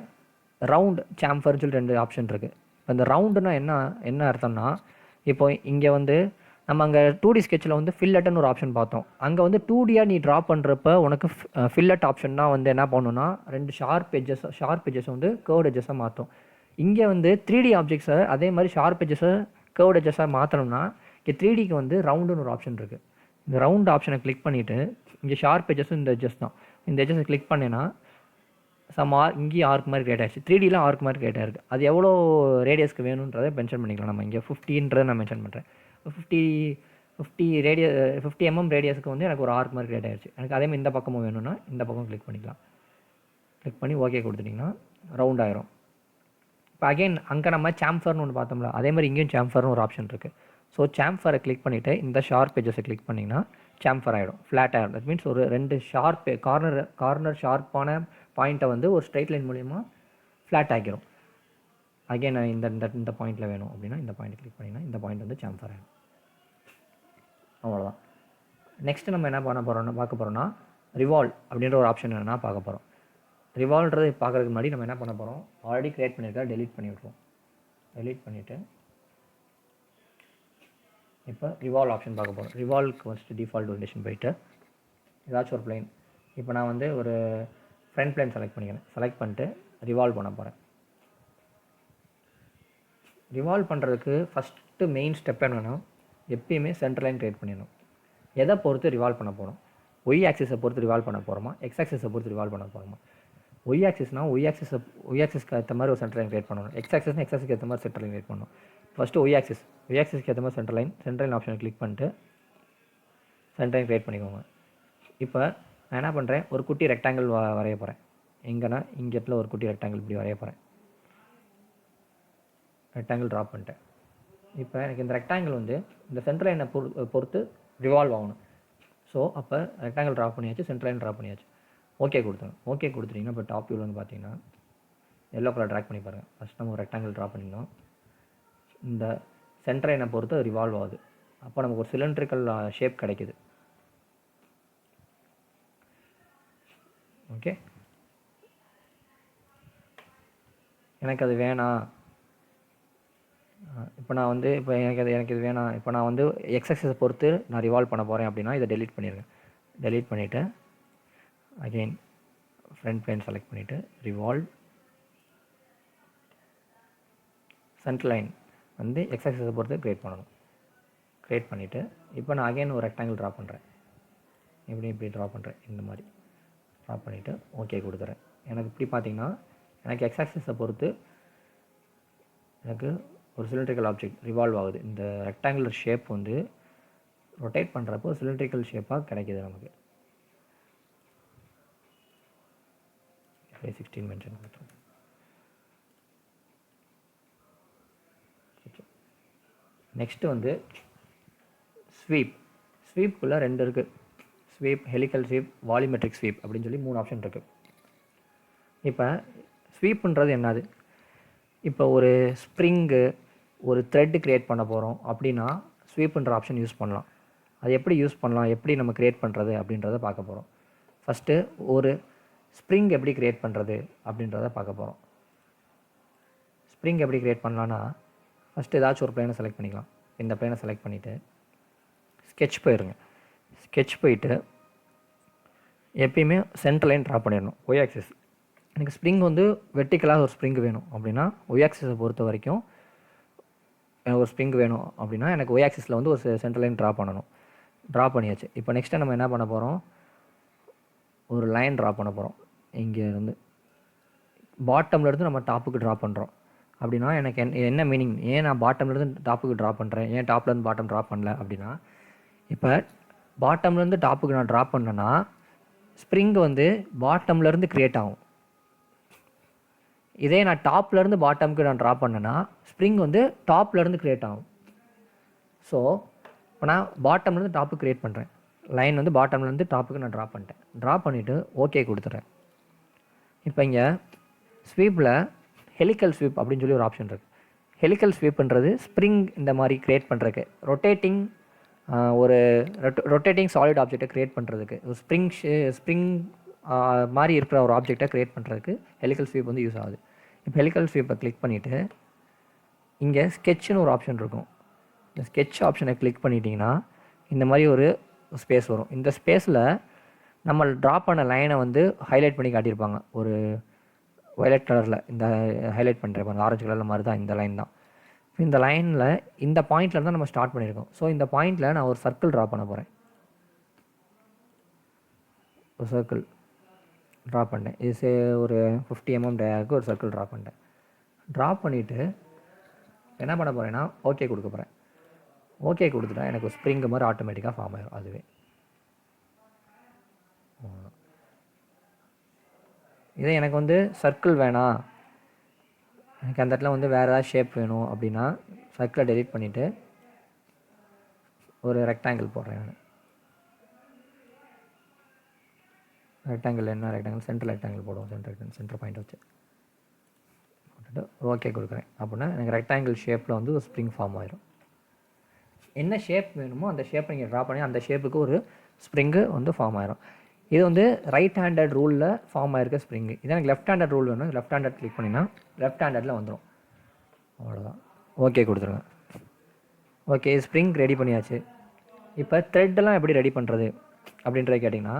ரவுண்ட் சாம்ஃபர்னு சொல்லி 2 ஆப்ஷன் இருக்குது. இப்போ இந்த ரவுண்டுனா என்ன அர்த்தம்னா, இப்போ இங்கே வந்து நம்ம அங்கே 2D ஸ்கெட்சில் வந்து ஃபில்லட்டுன்னு ஒரு ஆப்ஷன் பார்த்தோம். அங்கே வந்து 2Dயாக நீ ட்ரா பண்ணுறப்ப உனக்கு ஃபில்லட் ஆப்ஷன் தான் வந்து என்ன பண்ணுன்னா 2 ஷார்ப் எட்ஜஸ் வந்து கர்வ்ட் எட்ஜஸாக மாற்றும். இங்கே வந்து 3D ஆப்ஜெக்ட்ஸை அதே மாதிரி ஷார்ப் எட்ஜஸை கர்வ்ட் எட்ஜஸாக மாற்றணும்னா இங்கே 3Dக்கு வந்து ரவுண்டுன்னு ஒரு ஆப்ஷன் இருக்குது. இந்த ரவுண்ட் ஆப்ஷனை கிளிக் பண்ணிவிட்டு இங்கே ஷார்ப் எட்ஜஸும் இந்த எட்ஜஸ் தான். இந்த எட்ஜஸை கிளிக் பண்ணேன்னா இங்கேயும் ஆர்க் மாதிரி கிரியேட் ஆகிடுச்சு. 3Dயில் ஆர்க் மாதிரி கிரியேட் ஆகிருக்கு. அது எவ்வளோ ரேடியஸ்க்கு வேணுன்றதை மென்ஷன் பண்ணிக்கலாம். நம்ம இங்கே 50ன்றதை நான் மென்ஷன் பண்ணுறேன். 50 mm ரேடியஸுக்கு வந்து எனக்கு ஒரு ஆர்க் மாதிரி கிரியேட் ஆகிடுச்சு. எனக்கு அதேமாதிரி இந்த பக்கமும் வேணும்னா இந்த பக்கம் கிளிக் பண்ணிக்கலாம். கிளிக் பண்ணி ஓகே கொடுத்துட்டிங்கன்னா ரவுண்ட் ஆயிரும். இப்போ அகைன் அங்கே நம்ம சாம்ஃபர்னு ஒன்று பார்த்தோம்ல, அதே மாதிரி இங்கேயும் சாம்ஃபர்னு ஒரு ஆப்ஷன் இருக்குது. ஸோ சாம்ஃபரை கிளிக் பண்ணிவிட்டு இந்த ஷார்ப் எட்ஜஸை கிளிக் பண்ணிங்கன்னா சாம்ஃபர் ஆகிடும், ஃப்ளாட் ஆகிடும். தட் மீன்ஸ் ஒரு 2 கார்னர் ஷார்ப்பான பாயிண்ட்டை வந்து ஒரு ஸ்ட்ரைட் லைன் மூலிமா ஃப்ளாட் ஆகிரும். அகைன் நான் இந்த பாயிண்ட்டில் வேணும் அப்படின்னா இந்த பாயிண்ட் கிளிக் பண்ணிங்கன்னா இந்த பாயிண்ட் வந்து சாம்ஃபர் ஆகிடும். அவ்வளோதான். நெக்ஸ்ட்டு நம்ம என்ன பார்க்க போகிறோம்னா ரிவால்வ் அப்படின்ற ஒரு ஆப்ஷன் என்னென்னா பார்க்க போகிறோம். ரிவால்வ்ன்றது பார்க்குறதுக்கு முன்னாடி நம்ம என்ன பண்ண போகிறோம், ஆல்ரெடி க்ரியேட் பண்ணியிருக்கா டெலீட் பண்ணி விட்ருவோம். டெலீட் பண்ணிவிட்டு இப்போ ரிவால்வ் ஆப்ஷன் பார்க்க போகிறோம். ரிவால்வ்க்கு ஃபஸ்ட்டு டிஃபால்ட் ஓரியன்டேஷன் போயிட்டு ஏதாச்சும் ஒரு பிளைன், இப்போ நான் வந்து ஒரு ஃப்ரண்ட் பிளைன் செலக்ட் பண்ணிட்டு ரிவால்வ் பண்ண போகிறேன். ரிவால்வ் பண்ணுறதுக்கு ஃபஸ்ட்டு மெயின் ஸ்டெப் என்னென்னா எப்பயுமே சென்டர் லைன் க்ரியேட் பண்ணிடணும். எதை பொறுத்து ரிவால்வ் பண்ண போகிறோம், ஒய் ஆக்சிஸை பொறுத்து ரிவால்வ் பண்ண போகிறோமா, எக்ஸ் ஆக்சிஸை பொறுத்து ரிவால்வ் பண்ண போகிறோமா. ஒய் ஆக்சிஸ்க்கு ஏற்ற மாதிரி ஒரு சென்டர் லைன் க்ரியேட் பண்ணணும். எக்ஸ் ஆக்சிஸ்க்கு ஏற்ற மாதிரி சென்டர் லைன் க்ரியேட் பண்ணணும். ஃபஸ்ட்டு ஒய் ஆக்சிஸ்க்கு ஏற்ற மாதிரி சென்டர் லைன் ஆப்ஷனை கிளிக் பண்ணிட்டு சென்டர் லைன் க்ரியேட் பண்ணிக்கோங்க. இப்போ நான் என்ன பண்ணுறேன், ஒரு குட்டி ரெக்டாங்கிள் வரைய போகிறேன். எங்கன்னா இங்கே இடத்துல ஒரு குட்டி ரெக்டாங்கிள் இப்படி வரைய போகிறேன். ரெக்டாங்கிள் ட்ரா பண்ணிட்டேன். இப்போ எனக்கு இந்த ரெக்டாங்கிள் வந்து இந்த சென்டர் லைனை பொறுத்து ரிவால்வ் ஆகணும். ஸோ அப்போ ரெக்டாங்கிள் ட்ரா பண்ணியாச்சு, சென்டர் லைன் ட்ரா பண்ணியாச்சு. ஓகே கொடுத்துருங்க. ஓகே கொடுத்துட்டிங்கன்னா இப்போ டாப் வியூவில் வந்து பார்த்தீங்கன்னா எல்லோ கலர் ட்ராக் பண்ணி பாருங்கள். ஃபஸ்ட் நம்ம ஒரு ரெக்டாங்கிள் ட்ரா பண்ணியிருந்தோம். இந்த சென்டர் லைனை பொறுத்து ரிவால்வ் ஆகுது. அப்போ நமக்கு ஒரு சிலிண்ட்ரிக்கல் ஷேப் கிடைக்குது. ஓகே, எனக்கு அது வேணாம். இப்போ நான் வந்து இப்போ எனக்கு இது வேணாம். இப்போ நான் வந்து எக்ஸசைஸை பொறுத்து நான் ரிவால்வ் பண்ண போகிறேன் அப்படின்னா இதை டெலீட் பண்ணிடுங்க. டெலீட் பண்ணிவிட்டு அகெயின் ஃப்ரண்ட் பிளேன் செலக்ட் பண்ணிவிட்டு ரிவால்வ் சென்டர் லைன் வந்து எக்ஸசைஸை பொறுத்து க்ரியேட் பண்ணணும். க்ரியேட் பண்ணிவிட்டு இப்போ நான் அகெயின் ஒரு ரெக்டாங்கிள் ட்ரா பண்ணுறேன். இப்படி ட்ரா பண்ணுறேன். இந்த மாதிரி ட்ரா பண்ணிவிட்டு ஓகே கொடுத்துறேன். எனக்கு இப்படி பார்த்தீங்கன்னா எனக்கு எக்ஸசைஸை பொறுத்து எனக்கு ஒரு சிலிண்ட்ரிக்கல் ஆப்ஜெக்ட் ரிவால்வ் ஆகுது. இந்த ரெக்டாங்குலர் ஷேப் வந்து ரொட்டேட் பண்ணுறப்போ சிலிண்ட்ரிக்கல் ஷேப்பாக கிடைக்கிது நமக்கு. 16 மென்ஷன் கொடுத்துருவோம். நெக்ஸ்ட்டு வந்து ஸ்வீப். ஸ்வீப்புக்குள்ளே 2 இருக்குது. Sweep, helical sweep, volumetric sweep அப்படின்னு சொல்லி 3 ஆப்ஷன் இருக்குது. இப்போ ஸ்வீப்புன்றது என்னது? இப்போ ஒரு ஸ்ப்ரிங்கு, ஒரு த்ரெட்டு க்ரியேட் பண்ண போகிறோம் அப்படின்னா ஸ்வீப்புன்ற ஆப்ஷன் யூஸ் பண்ணலாம். அது எப்படி யூஸ் பண்ணலாம், எப்படி நம்ம க்ரியேட் பண்ணுறது அப்படின்றத பார்க்க போகிறோம். ஃபஸ்ட்டு ஒரு ஸ்ப்ரிங் எப்படி க்ரியேட் பண்ணுறது அப்படின்றத பார்க்க போகிறோம். ஸ்ப்ரிங் எப்படி க்ரியேட் பண்ணலான்னா ஃபஸ்ட்டு ஏதாச்சும் ஒரு பிளேனை செலக்ட் பண்ணிக்கலாம். இந்த பிளேனை செலக்ட் பண்ணிவிட்டு ஸ்கெட்ச் போயிடுங்க. ஸ்கெட்ச் போயிட்டு எப்பயுமே சென்டர் லைன் ட்ரா பண்ணிடணும். Y axis. எனக்கு ஸ்ப்ரிங் வந்து வெர்டிக்கலாக ஒரு ஸ்ப்ரிங் வேணும் அப்படின்னா ஒய் ஆக்சிஸை பொறுத்த வரைக்கும் எனக்கு ஒரு ஸ்ப்ரிங் வேணும் அப்படின்னா எனக்கு ஒய் ஆக்சிஸில் வந்து ஒரு சென்டர் லைன் ட்ரா பண்ணணும். ட்ரா பண்ணியாச்சு. இப்போ நெக்ஸ்ட்டு நம்ம என்ன பண்ண போகிறோம், ஒரு லைன் ட்ரா பண்ண போகிறோம். இங்கே இருந்து பாட்டம்லேருந்து நம்ம டாப்புக்கு ட்ரா பண்ணுறோம் அப்படின்னா எனக்கு என்ன மீனிங், ஏன் நான் பாட்டம்லேருந்து டாப்புக்கு ட்ரா பண்ணுறேன், ஏன் டாப்லேருந்து பாட்டம் ட்ரா பண்ணல அப்படின்னா, இப்போ பாட்டம்லேருந்து டாப்புக்கு நான் ட்ரா பண்ணேன்னா ஸ்ப்ரிங் வந்து பாட்டம்லேருந்து க்ரியேட் ஆகும். இதே நான் டாப்லேருந்து பாட்டமுக்கு நான் ட்ரா பண்ணேன்னா ஸ்ப்ரிங் வந்து டாப்லேருந்து க்ரியேட் ஆகும். ஸோ இப்போ நான் பாட்டம்லேருந்து டாப்புக்கு க்ரியேட் பண்ணுறேன். லைன் வந்து பாட்டம்லேருந்து டாப்புக்கு நான் ட்ரா பண்ணிட்டேன். ட்ரா பண்ணிவிட்டு ஓகே கொடுத்துட்றேன். இப்போ இங்கே ஸ்வீப்பில் ஹெலிக்கல் ஸ்வீப் அப்படின்னு சொல்லி ஒரு ஆப்ஷன் இருக்குது. ஹெலிக்கல் ஸ்வீப்புன்றது ஸ்ப்ரிங் இந்த மாதிரி க்ரியேட் பண்ணுறதுக்கு, ரொட்டேட்டிங் ஒரு ரொட்டேட்டிங் சாலிட் ஆப்ஜெக்டை க்ரியேட் பண்ணுறதுக்கு, ஒரு ஸ்ப்ரிங் மாதிரி இருக்கிற ஒரு ஆப்ஜெக்டை க்ரியேட் பண்ணுறதுக்கு ஹெலிக்கல் ஸ்வீப் வந்து யூஸ் ஆகுது. இப்போ ஹெலிக்கல் ஸ்வீப்பை கிளிக் பண்ணிவிட்டு இங்கே ஸ்கெட்ச்னு ஒரு ஆப்ஷன் இருக்கும். இந்த ஸ்கெட்ச் ஆப்ஷனை கிளிக் பண்ணிட்டீங்கன்னா இந்த மாதிரி ஒரு ஸ்பேஸ் வரும். இந்த ஸ்பேஸில் நம்ம ட்ரா பண்ண லைனை வந்து ஹைலைட் பண்ணி காட்டியிருப்பாங்க. ஒரு வயலட் கலரில் இந்த ஹைலைட் பண்ணுறேன், ஆரஞ்சு கலரில் மாதிரி தான் இந்த லைன் தான். இந்த லைனில் இந்த பாயிண்டில் தான் நம்ம ஸ்டார்ட் பண்ணியிருக்கோம். ஸோ இந்த பாயிண்டில் நான் ஒரு சர்க்கிள் ட்ரா பண்ண போகிறேன். ஒரு சர்க்கிள் ட்ரா பண்ணேன். இது ஒரு 50 mm டயாவுக்கு ஒரு சர்க்கிள் ட்ரா பண்ணிட்டேன். ட்ரா பண்ணிவிட்டு என்ன பண்ண போகிறேன்னா ஓகே கொடுக்க போகிறேன். ஓகே கொடுத்துட்டா எனக்கு ஒரு ஸ்ப்ரிங் மாதிரி ஆட்டோமேட்டிக்காக ஃபார்ம் ஆகிடும். அதுவே இதே எனக்கு வந்து சர்க்கிள் வேணாம், எனக்கு அந்த இடத்துல வந்து வேறு ஏதாவது ஷேப் வேணும் அப்படின்னா சர்க்கிளை டெலீட் பண்ணிவிட்டு ஒரு ரெக்டாங்கிள் போடுறேன். நான் ரெக்டாங்கிள் என்ன ரெக்டாங்கிள், சென்டர் ரெக்டாங்கிள் போடுவோம். சென்டர் பாயிண்ட் வச்சு போட்டுட்டு ஓகே கொடுக்குறேன். அப்படின்னா எனக்கு ரெக்டாங்கிள் ஷேப்பில் வந்து ஒரு ஸ்ப்ரிங் ஃபார்ம் ஆயிடும். என்ன ஷேப் வேணுமோ அந்த ஷேப்பை நீங்கள் ட்ரா பண்ணி அந்த ஷேப்புக்கு ஒரு ஸ்ப்ரிங்கு வந்து ஃபார்ம் ஆயிரும். இது வந்து ரைட் ஹேண்டட் ரூலில் ஃபார்ம் ஆயிருக்க ஸ்ப்ரிங்கு. இதே எனக்கு லெஃப்ட் ஹேண்டட் ரூல் வேணும். லெஃப்ட் ஹேண்டட் கிளிக் பண்ணிங்கன்னா லெஃப்ட் ஹேண்டடில் வந்துடும். அவ்வளோதான். ஓகே கொடுத்துருங்க. ஓகே, ஸ்ப்ரிங் ரெடி பண்ணியாச்சு. இப்போ த்ரெட்டெல்லாம் எப்படி ரெடி பண்ணுறது அப்படின்றத கேட்டிங்கன்னா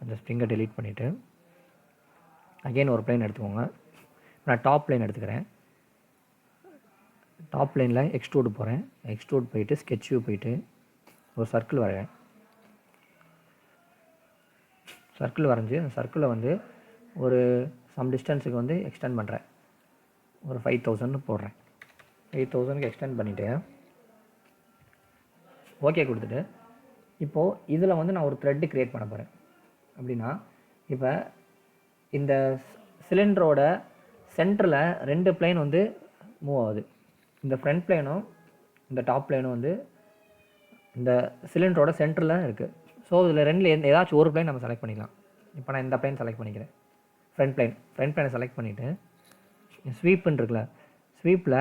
அந்த ஸ்ப்ரிங்கை டெலீட் பண்ணிவிட்டு அகெயின் ஒரு பிளேன் எடுத்துக்கோங்க. நான் டாப் பிளேன் எடுத்துக்கிறேன். டாப் லைனில் எக்ஸ்ட்ரூட் போகிறேன். எக்ஸ்ட்ரூட் போயிட்டு ஸ்கெட்ச் வியூ போயிட்டு ஒரு சர்க்கிள் வரைகிறேன். சர்க்கிள் வரைஞ்சி அந்த சர்க்கிளை வந்து ஒரு சம் டிஸ்டன்ஸுக்கு வந்து எக்ஸ்டெண்ட் பண்ணுறேன். ஒரு 5000 போடுறேன். 5000க்கு எக்ஸ்டெண்ட் பண்ணிவிட்டு ஓகே கொடுத்துட்டு இப்போது இதில் வந்து நான் ஒரு த்ரெட்டு க்ரியேட் பண்ண போகிறேன். அப்படின்னா இப்போ இந்த சிலிண்டரோட சென்டரில் 2 பிளேன் வந்து மூவ் ஆகுது. இந்த ஃப்ரண்ட் பிளேனும் இந்த டாப் பிளேனும் வந்து இந்த சிலிண்டரோட சென்டரில் இருக்குது. ஸோ இதில் ரெண்டில் ஏதாச்சும் ஒரு பிளேன் நம்ம செலக்ட் பண்ணிக்கலாம். இப்போ நான் இந்த பிளேன் செலக்ட் பண்ணிக்கிறேன். ஃப்ரண்ட் பிளேனை செலக்ட் பண்ணிவிட்டு ஸ்வீப்புன்னு இருக்குல்ல, ஸ்வீப்பில்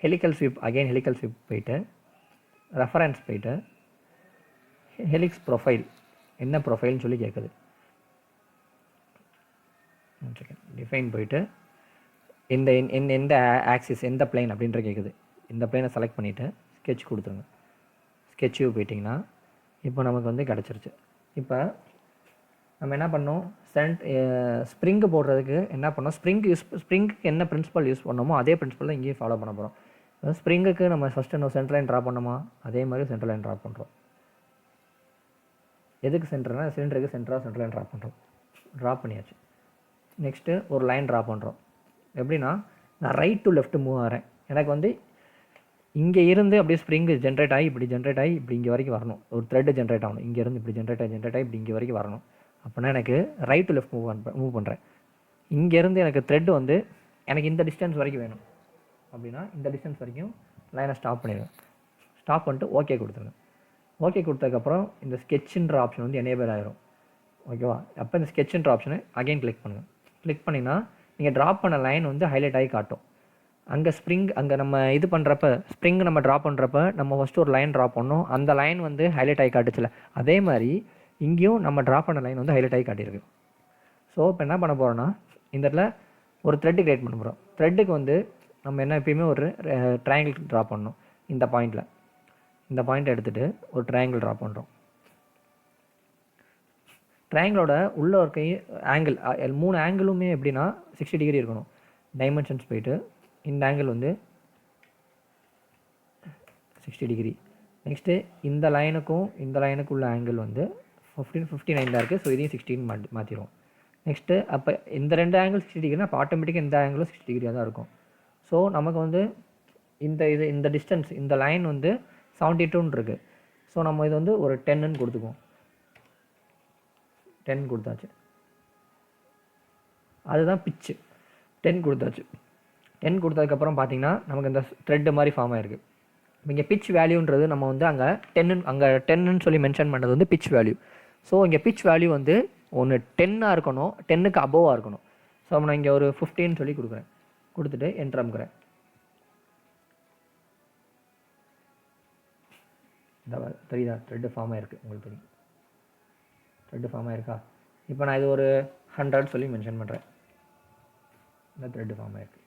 helical sweep, again helical sweep போயிட்டு ரெஃபரன்ஸ் போயிட்டு ஹெலிக்ஸ் ப்ரொஃபைல் என்ன ப்ரொஃபைல்னு சொல்லி கேட்குது. டிஃபைன் போயிட்டு இந்த எந்த ஆக்சிஸ் எந்த பிளேன் அப்படின்ற கேட்குது. இந்த பிளேனை செலக்ட் பண்ணிவிட்டு ஸ்கெட்ச் கொடுத்துருங்க. ஸ்கெட்சு போயிட்டிங்கன்னா இப்போ நமக்கு வந்து கிடச்சிருச்சு. இப்போ நம்ம என்ன பண்ணோம், ஸ்ப்ரிங்கு போடுறதுக்கு என்ன பண்ணோம், ஸ்ப்ரிங்குக்கு என்ன பிரின்சிபல் யூஸ் பண்ணோமோ அதே பிரின்சிபல் தான் இங்கேயும் ஃபாலோ பண்ண போகிறோம். ஸ்ப்ரிங்குக்கு நம்ம ஃபஸ்ட்டு நம்ம சென்டர் லைன் ட்ரா பண்ணோமா, அதே மாதிரி சென்டர் லைன் ட்ரா பண்ணுறோம். எதுக்கு சென்டர்னால் சிலிண்டருக்கு சென்டர் லைன் ட்ரா பண்ணுறோம். ட்ரா பண்ணியாச்சு. நெக்ஸ்ட்டு ஒரு லைன் ட்ரா பண்ணுறோம். எப்படின்னா நான் ரைட் டு லெஃப்ட் மூவ் ஆகிறேன். எனக்கு வந்து இங்கே இருந்து அப்படியே ஸ்ப்ரிங்கு ஜென்ரேட் ஆகி இப்படி இப்படி இங்கே வரைக்கும் வரணும். ஒரு த்ரெட்டு ஜென்ரேட் ஆகணும். இங்கேருந்து இப்படி ஜென்ரேட் ஆகி இப்படி இங்கே வரைக்கும் வரணும். அப்படின்னா எனக்கு ரைட் டு லெஃப்ட் மூவ் பண்ணுறேன். இங்கேருந்து எனக்கு த்ரெட் வந்து எனக்கு இந்த டிஸ்டன்ஸ் வரைக்கும் வேணும். அப்படின்னா இந்த டிஸ்டன்ஸ் வரைக்கும் லைனை ஸ்டாப் பண்ணிடுவேன். ஸ்டாப் பண்ணிட்டு ஓகே கொடுத்துருங்க. ஓகே கொடுத்ததுக்கப்புறம் இந்த ஸ்கெட்சுன்ற ஆப்ஷன் வந்து எனேபிள் ஆகிரும். ஓகேவா? அப்போ இந்த ஸ்கெட்சுன்ற ஆப்ஷனை அகைன் கிளிக் பண்ணுங்கள். கிளிக் பண்ணிங்கன்னா நீங்கள் ட்ராப் பண்ண லைன் வந்து ஹைலைட் ஆகி காட்டும். அங்கே அங்கே நம்ம இது பண்ணுறப்ப ஸ்ப்ரிங் நம்ம ட்ரா பண்ணுறப்ப நம்ம ஃபஸ்ட்டு ஒரு லைன் ட்ரா பண்ணோம். அந்த லைன் வந்து ஹைலைட் ஆகி காட்டுச்சுல, அதே மாதிரி இங்கேயும் நம்ம ட்ரா பண்ண லைன் வந்து ஹைலைட் ஆகி காட்டியிருக்கு. ஸோ இப்போ என்ன பண்ண போகிறோன்னா இந்த இடத்துல ஒரு த்ரெட்டு கிரியேட் பண்ண போகிறோம். த்ரெட்டுக்கு வந்து நம்ம என்ன எப்பயுமே ஒரு ட்ரையாங்கிள் ட்ரா பண்ணணும். இந்த பாயிண்ட் எடுத்துகிட்டு ஒரு ட்ரையாங்கிள் ட்ரா பண்ணுறோம். ட்ரையாங்கிளோட உள்ள இருக்க ஆங்கிள் 3 ஆங்கிளுமே எப்படின்னா 60 டிகிரி இருக்கணும். டைமென்ஷன்ஸ் போயிட்டு இந்த ஆங்கிள் வந்து 60 டிகிரி. நெக்ஸ்ட்டு இந்த லைனுக்கும் இந்த லைனுக்கு உள்ள ஆங்கிள் வந்து 59 தான் இருக்குது. ஸோ இதையும் 16 மாற்றிடுவோம். நெக்ஸ்ட்டு அப்போ இந்த 2 ஆங்கிள் 60 டிகிரினா அப்போ ஆட்டோமேட்டிக்காக இந்த ஆங்கிளும் 60 டிகிரியாக தான் இருக்கும். ஸோ நமக்கு வந்து இந்த டிஸ்டன்ஸ் இந்த லைன் வந்து 72 இருக்குது. ஸோ நம்ம இது வந்து ஒரு 10ன்னு கொடுத்துக்குவோம். 10 கொடுத்தாச்சு. அதுதான் பிச்சு. 10 கொடுத்தாச்சு. 10 கொடுத்ததுக்கப்புறம் பார்த்தீங்கன்னா நமக்கு இந்த த்ரெட்டு மாதிரி ஃபார்ம் ஆகிருக்கு. இங்கே பிச் வேல்யூன்றது நம்ம வந்து அங்கே 10ன்னு சொல்லி மென்ஷன் பண்ணுறது வந்து பிச் வேல்யூ. ஸோ இங்கே பிச் வேல்யூ வந்து ஒன்று 10ஆக இருக்கணும், 10க்கு அபோவாக இருக்கணும். ஸோ நான் இங்கே ஒரு 15 சொல்லி கொடுக்குறேன். கொடுத்துட்டு என்ட்ரு அமுக்குறேன். இந்த தெரியுதா, த்ரெட்டு ஃபார்ம் ஆகிருக்கு. உங்களுக்கு தெரியும் த்ரெட்டு ஃபார்ம் ஆகிருக்கா? இப்போ நான் இது ஒரு 100 சொல்லி மென்ஷன் பண்ணுறேன். இந்த த்ரெட்டு ஃபார்ம் ஆகிருக்கு.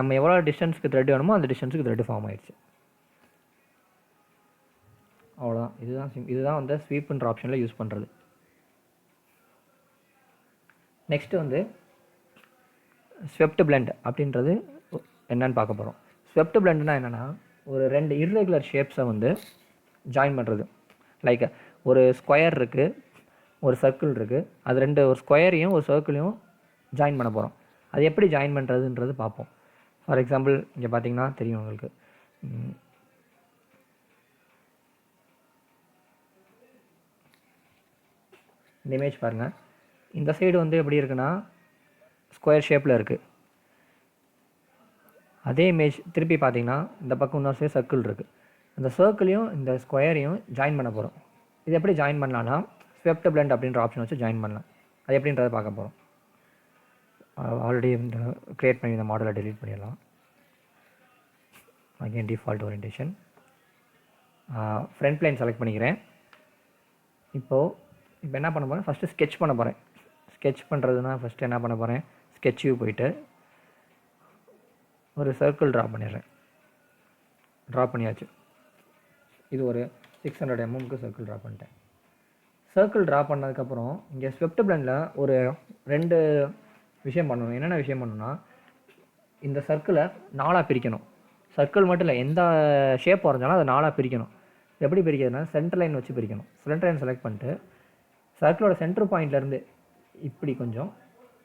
நம்ம எவ்வளோ டிஸ்டன்ஸுக்கு த்ரெட் வேணுமோ அந்த டிஸ்டன்ஸுக்கு த்ரெட்டு ஃபார்ம் ஆகிடுச்சு. அவ்வளோதான். இதுதான் வந்து ஸ்வீப்புன்ற ஆப்ஷனில் யூஸ் பண்ணுறது. நெக்ஸ்ட்டு வந்து ஸ்வெப்ட் பிளெண்ட் அப்படின்றது என்னன்னு பார்க்க போகிறோம். ஸ்வெப்ட் பிளெண்ட்னா என்னென்னா ஒரு 2 இர்ரெகுலர் ஷேப்ஸை வந்து ஜாயின் பண்ணுறது. லைக் ஒரு ஸ்கொயர் இருக்குது, ஒரு சர்க்கிள் இருக்குது. அது ஒரு ஸ்கொயரையும் ஒரு சர்க்கிளையும் ஜாயின் பண்ண போகிறோம். அது எப்படி ஜாயின் பண்ணுறதுன்றது பார்ப்போம். ஃபார் எக்ஸாம்பிள் இங்கே பார்த்தீங்கன்னா தெரியும் உங்களுக்கு. இந்த இமேஜ் பாருங்கள். இந்த சைடு வந்து எப்படி இருக்குன்னா ஸ்கொயர் ஷேப்பில் இருக்குது. அதே இமேஜ் திருப்பி பார்த்தீங்கன்னா இந்த பக்கம் இன்னொரு சைடு சர்க்கிள் இருக்குது. அந்த சர்க்கிளையும் இந்த ஸ்கொயரையும் ஜாயின் பண்ண போகிறோம். இது எப்படி ஜாயின் பண்ணலான்னா ஸ்வெப்ட் பிளெண்ட் அப்படின்ற ஆப்ஷன் வச்சு ஜாயின் பண்ணலாம். அது எப்படின்றத பார்க்க போகிறோம். ஆல்ரெடி இந்த க்ரியேட் பண்ணி இந்த மாடலை டெலீட் பண்ணிடலாம். Again default orientation. Front plane select பண்ணிக்கிறேன். இப்போ என்ன பண்ண போகிறேன், ஃபஸ்ட்டு ஸ்கெட்ச் பண்ண போகிறேன். ஸ்கெட்ச் பண்ணுறதுனா ஃபஸ்ட்டு என்ன பண்ண போகிறேன், ஸ்கெட்ச் வியூ போயிட்டு ஒரு சர்க்கிள் ட்ரா பண்ணிடுறேன். ட்ரா பண்ணியாச்சு. இது ஒரு 600 mm சர்க்கிள் ட்ரா பண்ணிட்டேன். சர்க்கிள் ட்ரா பண்ணதுக்கப்புறம் இங்கே ஸ்வெப்ட் பிளெண்டில் ஒரு 2 விஷயம் பண்ணணும். என்னென்ன விஷயம் பண்ணணும்னா இந்த சர்க்கிளை 4ஆக பிரிக்கணும். சர்க்கிள் மட்டும் இல்லை, எந்த ஷேப் வரைஞ்சாலும் அதை 4ஆக பிரிக்கணும். எப்படி பிரிக்கிறதுனா சென்டர் லைன் வச்சு பிரிக்கணும். சென்டர் லைன் செலக்ட் பண்ணிட்டு சர்க்கிளோட சென்டர் பாயிண்ட்லேருந்து இப்படி கொஞ்சம்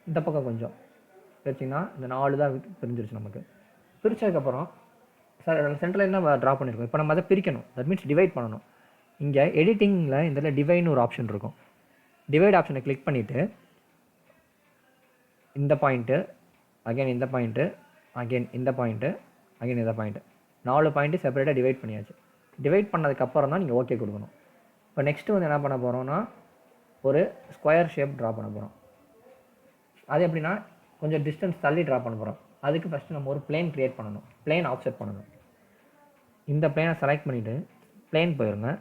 இந்த பக்கம் கொஞ்சம் பிரிச்சிங்கன்னா இந்த 4 தான் பிரிஞ்சிருச்சு நமக்கு. பிரித்ததுக்கப்புறம் சென்டர் லைன் தான் ட்ரா பண்ணியிருக்கோம். இப்போ நம்ம அதை பிரிக்கணும். தட் மீன்ஸ் டிவைட் பண்ணணும். இங்கே எடிட்டிங்கில் இந்த டிவைட்னு ஒரு ஆப்ஷன் இருக்கும். டிவைட் ஆப்ஷனை கிளிக் பண்ணிவிட்டு இந்த பாயிண்ட்டு, அகைன் இந்த பாயிண்ட்டு, அகைன் இந்த பாயிண்ட்டு, அகைன் இந்த பாயிண்ட்டு, 4 பாயிண்ட்டு செப்பரேட்டாக டிவைட் பண்ணியாச்சு. டிவைட் பண்ணதுக்கப்புறம் தான் நீங்கள் ஓகே கொடுக்கணும். இப்போ நெக்ஸ்ட்டு வந்து என்ன பண்ண போகிறோம்னா ஒரு ஸ்கொயர் ஷேப் ட்ரா பண்ண போகிறோம். அது எப்படின்னா கொஞ்சம் டிஸ்டன்ஸ் தள்ளி ட்ரா பண்ண போகிறோம். அதுக்கு ஃபஸ்ட்டு நம்ம ஒரு பிளேன் க்ரியேட் பண்ணணும். பிளேன் ஆஃப்செட் பண்ணணும். இந்த பிளேனை செலக்ட் பண்ணிவிட்டு பிளேன் போயிருங்க.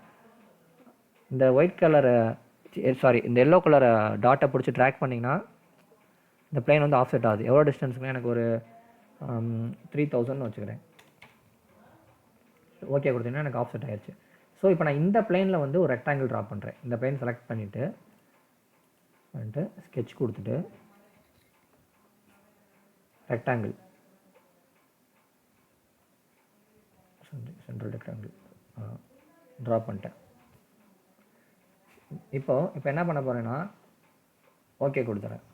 இந்த ஒயிட் கலரை இந்த எல்லோ கலரை டாட்டை பிடிச்சி ட்ராக் பண்ணிங்கன்னா இந்த பிளேன் வந்து ஆஃப்செட் ஆகுது. எவ்வளோ டிஸ்டன்ஸுக்குன்னா எனக்கு ஒரு 3000 வச்சுக்கிறேன். ஓகே கொடுத்தீங்கன்னா எனக்கு ஆஃப்செட் ஆயிடுச்சு. ஸோ இப்போ நான் இந்த பிளேனில் வந்து ஒரு ரெக்டாங்கிள் ட்ரா பண்ணுறேன். இந்த பிளேன் செலக்ட் பண்ணிவிட்டு ஸ்கெட்ச் கொடுத்துட்டு ரெக்டாங்கிள், சென்ட்ரல் ரெக்டாங்கிள் ட்ரா பண்ணிட்டேன். இப்போ என்ன பண்ண போகிறேன்னா ஓகே கொடுத்துறேன்.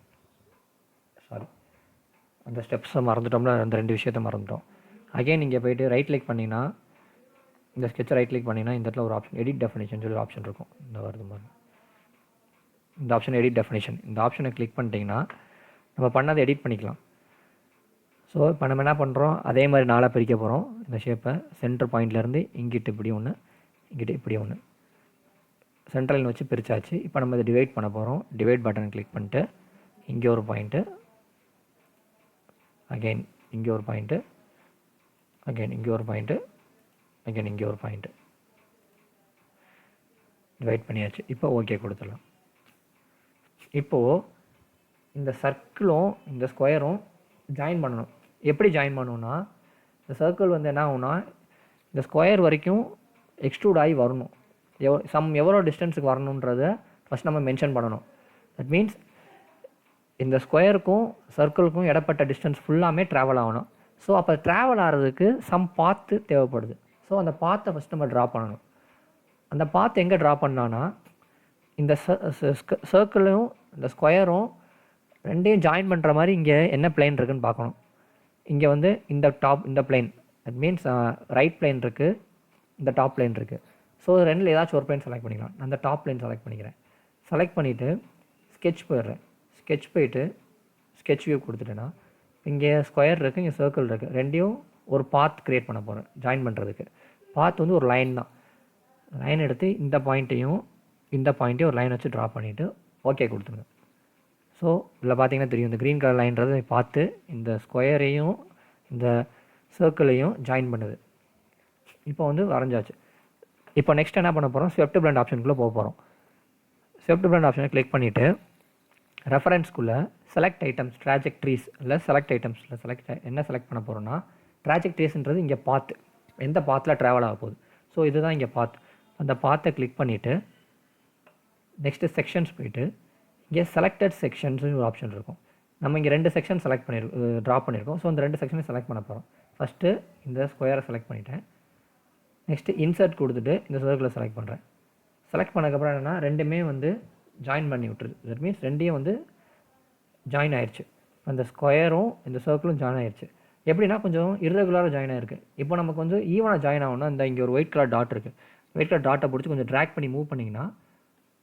அந்த ஸ்டெப்ஸை மறந்துட்டோம்னா அந்த 2 விஷயத்தை மறந்துட்டோம். அகைன் நீங்கள் போய்ட்டு ரைட் கிளிக் பண்ணிங்கன்னா இந்த ஸ்கெட்சை ரைட் கிளிக் பண்ணிங்கன்னா இந்த இடத்துல ஒரு ஆப்ஷன் எடிட் டெஃபினேஷன் சொல்லி ஒரு ஆப்ஷன் இருக்கும். இந்த வருது மாதிரி இந்த ஆப்ஷன் எடிட் டெஃபினேஷன். இந்த ஆப்ஷனை கிளிக் பண்ணிட்டீங்கன்னா நம்ம பண்ணதை எடிட் பண்ணிக்கலாம். ஸோ இப்போ நம்ம என்ன பண்ணுறோம், அதே மாதிரி 4 பிரிக்க போகிறோம். இந்த ஷேப்பை சென்டர் பாயிண்ட்லேருந்து இங்கிட்டு இப்படி ஒன்று, இங்கிட்டு இப்படி ஒன்று, சென்ட்ரல் லைன் வச்சு பிரித்தாச்சு. இப்போ நம்ம இதை டிவைட் பண்ண போகிறோம். டிவைட் பட்டன் கிளிக் பண்ணிட்டு இங்கே ஒரு பாயிண்ட்டு, அகைன் இங்கே ஒரு பாயிண்ட்டு, அகைன் இங்கே ஒரு பாயிண்ட்டு, அகைன் இங்கே ஒரு பாயிண்ட்டு டிவைட் பண்ணியாச்சு. இப்போ ஓகே கொடுத்துடலாம். இப்போது இந்த சர்க்கிளும் இந்த ஸ்கொயரும் ஜாயின் பண்ணணும். எப்படி ஜாயின் பண்ணணும்னா இந்த சர்க்கிள் வந்து என்ன ஆகும்னா இந்த ஸ்கொயர் வரைக்கும் எக்ஸ்ட்ரூட் ஆகி வரணும். எவ்வளோ டிஸ்டன்ஸுக்கு வரணுன்றதை ஃபஸ்ட் நம்ம மென்ஷன் பண்ணணும். தட் மீன்ஸ் இந்த ஸ்கொயருக்கும் சர்க்கிளுக்கும் இடப்பட்ட டிஸ்டன்ஸ் ஃபுல்லாமே ட்ராவல் ஆகணும். ஸோ அப்போ ட்ராவல் ஆகிறதுக்கு சம் பாத்து தேவைப்படுது. ஸோ அந்த பாத்தை ஃபஸ்ட் நம்ம ட்ரா பண்ணணும். அந்த பாத்து எங்கே ட்ரா பண்ணான்னா இந்த சர்க்கிளும் இந்த ஸ்கொயரும் ரெண்டையும் ஜாயின் பண்ணுற மாதிரி இங்கே என்ன பிளேன் இருக்குதுன்னு பார்க்கணும். இங்கே வந்து இந்த plane, that means right plane இருக்குது, இந்த டாப் பிளேன் இருக்குது. ஸோ ரெண்டில் ஏதாச்சும் ஒரு பிளேன் செலக்ட் பண்ணிக்கலாம். நான் அந்த டாப் பிளேன் செலக்ட் பண்ணிக்கிறேன். செலக்ட் பண்ணிவிட்டு ஸ்கெட்ச் போயிடுறேன். ஸ்கெட்ச் போயிட்டு ஸ்கெட்ச் வியூ கொடுத்துட்டேன்னா இங்கே ஸ்கொயர் இருக்குது, இங்கே சர்க்கிள் இருக்குது. ரெண்டையும் ஒரு பாத் க்ரியேட் பண்ண போகிறேன் ஜாயின் பண்ணுறதுக்கு. பாத் வந்து ஒரு லைன் தான். லைன் எடுத்து இந்த பாயிண்ட்டையும் இந்த பாயிண்ட்டையும் ஒரு லைன் வச்சு ட்ரா பண்ணிவிட்டு ஓகே கொடுத்துருங்க. ஸோ இதில் பார்த்தீங்கன்னா தெரியும், இந்த க்ரீன் கலர் லைன்றதை பார்த்து இந்த ஸ்கொயரையும் இந்த சர்க்கிளையும் ஜாயின் பண்ணுது. இப்போ வந்து வரைஞ்சாச்சு. இப்போ நெக்ஸ்ட் என்ன பண்ண போகிறோம், ஸ்வெப்ட் பிளண்ட் ஆப்ஷனுக்குள்ளே போக போகிறோம். ஸ்வெப்ட் பிளண்ட் ஆப்ஷனை கிளிக் பண்ணிவிட்டு ரெஃபரன்ஸ்குள்ளே செலக்ட் ஐட்டம்ஸ் ட்ராஜெக்ட்ரீஸ் இல்லை செலக்ட் ஐட்டம்ஸில் என்ன செலக்ட் பண்ண போகிறோன்னா ட்ராஜெக்ட்ரீஸ்ன்றது இங்கே பாத்து, எந்த பாத்தில் ட்ராவல் ஆக போகுது. ஸோ இதுதான் இங்கே பாத். அந்த பாத்தை கிளிக் பண்ணிவிட்டு நெக்ஸ்ட்டு செக்ஷன்ஸ் போயிட்டு இங்கே செலக்டட் செக்ஷன்ஸ்னு ஒரு ஆப்ஷன் இருக்கும். நம்ம இங்கே 2 செக்ஷன் செலக்ட் ட்ரா பண்ணியிருக்கோம். ஸோ இந்த 2 செக்ஷனையும் செலக்ட் பண்ண போகிறோம். ஃபஸ்ட்டு இந்த ஸ்கொயரை செலக்ட் பண்ணிட்டேன். நெக்ஸ்ட்டு இன்சர்ட் கொடுத்துட்டு இந்த சர்க்கிளை செலக்ட் பண்ணுறேன். செலக்ட் பண்ணதுக்கப்புறம் என்னென்னா ரெண்டுமே வந்து ஜாயின் பண்ணி விட்டுருது. தட் மீன்ஸ் ரெண்டையும் வந்து ஜாயின் ஆயிடுச்சு. அந்த ஸ்கொயரும் இந்த சர்க்கிளும் ஜாயின் ஆயிடுச்சு. எப்படின்னா கொஞ்சம் இர்ரெகுலராக ஜாயின் ஆகிருக்கு. இப்போ நமக்கு வந்து ஈவனாக ஜாயின் ஆகணும்னா இந்த இங்கே ஒரு ஒயிட் கலர் டாட் இருக்குது. ஒயிட் கலர் டாட்டை பிடிச்சி கொஞ்சம் ட்ராக் பண்ணி மூவ் பண்ணிங்கன்னா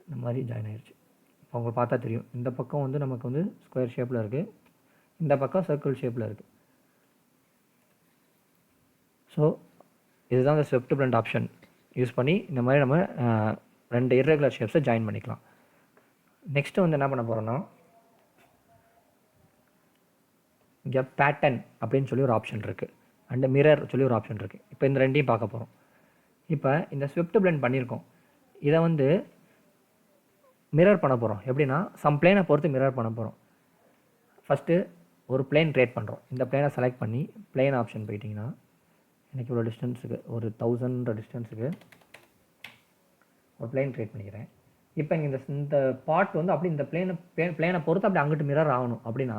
இந்த மாதிரி ஜாயின் ஆயிடுச்சு. இப்போ உங்களுக்கு பார்த்தா தெரியும், இந்த பக்கம் வந்து நமக்கு வந்து ஸ்கொயர் ஷேப்பில் இருக்குது, இந்த பக்கம் சர்க்கிள் ஷேப்பில் இருக்குது. ஸோ இதுதான் இந்த ஸ்வெப்ட் பிளண்ட் ஆப்ஷன் யூஸ் பண்ணி இந்த மாதிரி நம்ம 2 இர்ரெகுலர் ஷேப்ஸை ஜாயின் பண்ணிக்கலாம். நெக்ஸ்ட்டு வந்து என்ன பண்ண போகிறோன்னா இங்கே பேட்டர்ன் அப்படின்னு சொல்லி ஒரு ஆப்ஷன் இருக்குது, அண்ட் மிரர் சொல்லி ஒரு ஆப்ஷன் இருக்குது. இப்போ இந்த ரெண்டையும் பார்க்க போகிறோம். இப்போ இந்த ஸ்வெப்ட் பிளண்ட் பண்ணியிருக்கோம், இதை வந்து மிரர் பண்ண போகிறோம். எப்படின்னா சம் பிளேனை பொறுத்து மிரர் பண்ண போகிறோம். ஃபஸ்ட்டு ஒரு பிளேன் க்ரியேட் பண்ணுறோம். இந்த பிளேனை செலக்ட் பண்ணி பிளேன் ஆப்ஷன் போயிட்டிங்கன்னா எனக்கு இவ்வளோ டிஸ்டன்ஸுக்கு ஒரு 1000 டிஸ்டன்ஸுக்கு ஒரு பிளேன் க்ரியேட் பண்ணிக்கிறேன். இப்போ இங்கே இந்த பார்ட் வந்து அப்படி இந்த பிளேனை பொறுத்து அப்படி அங்கிட்டு மிரர் ஆகணும். அப்படின்னா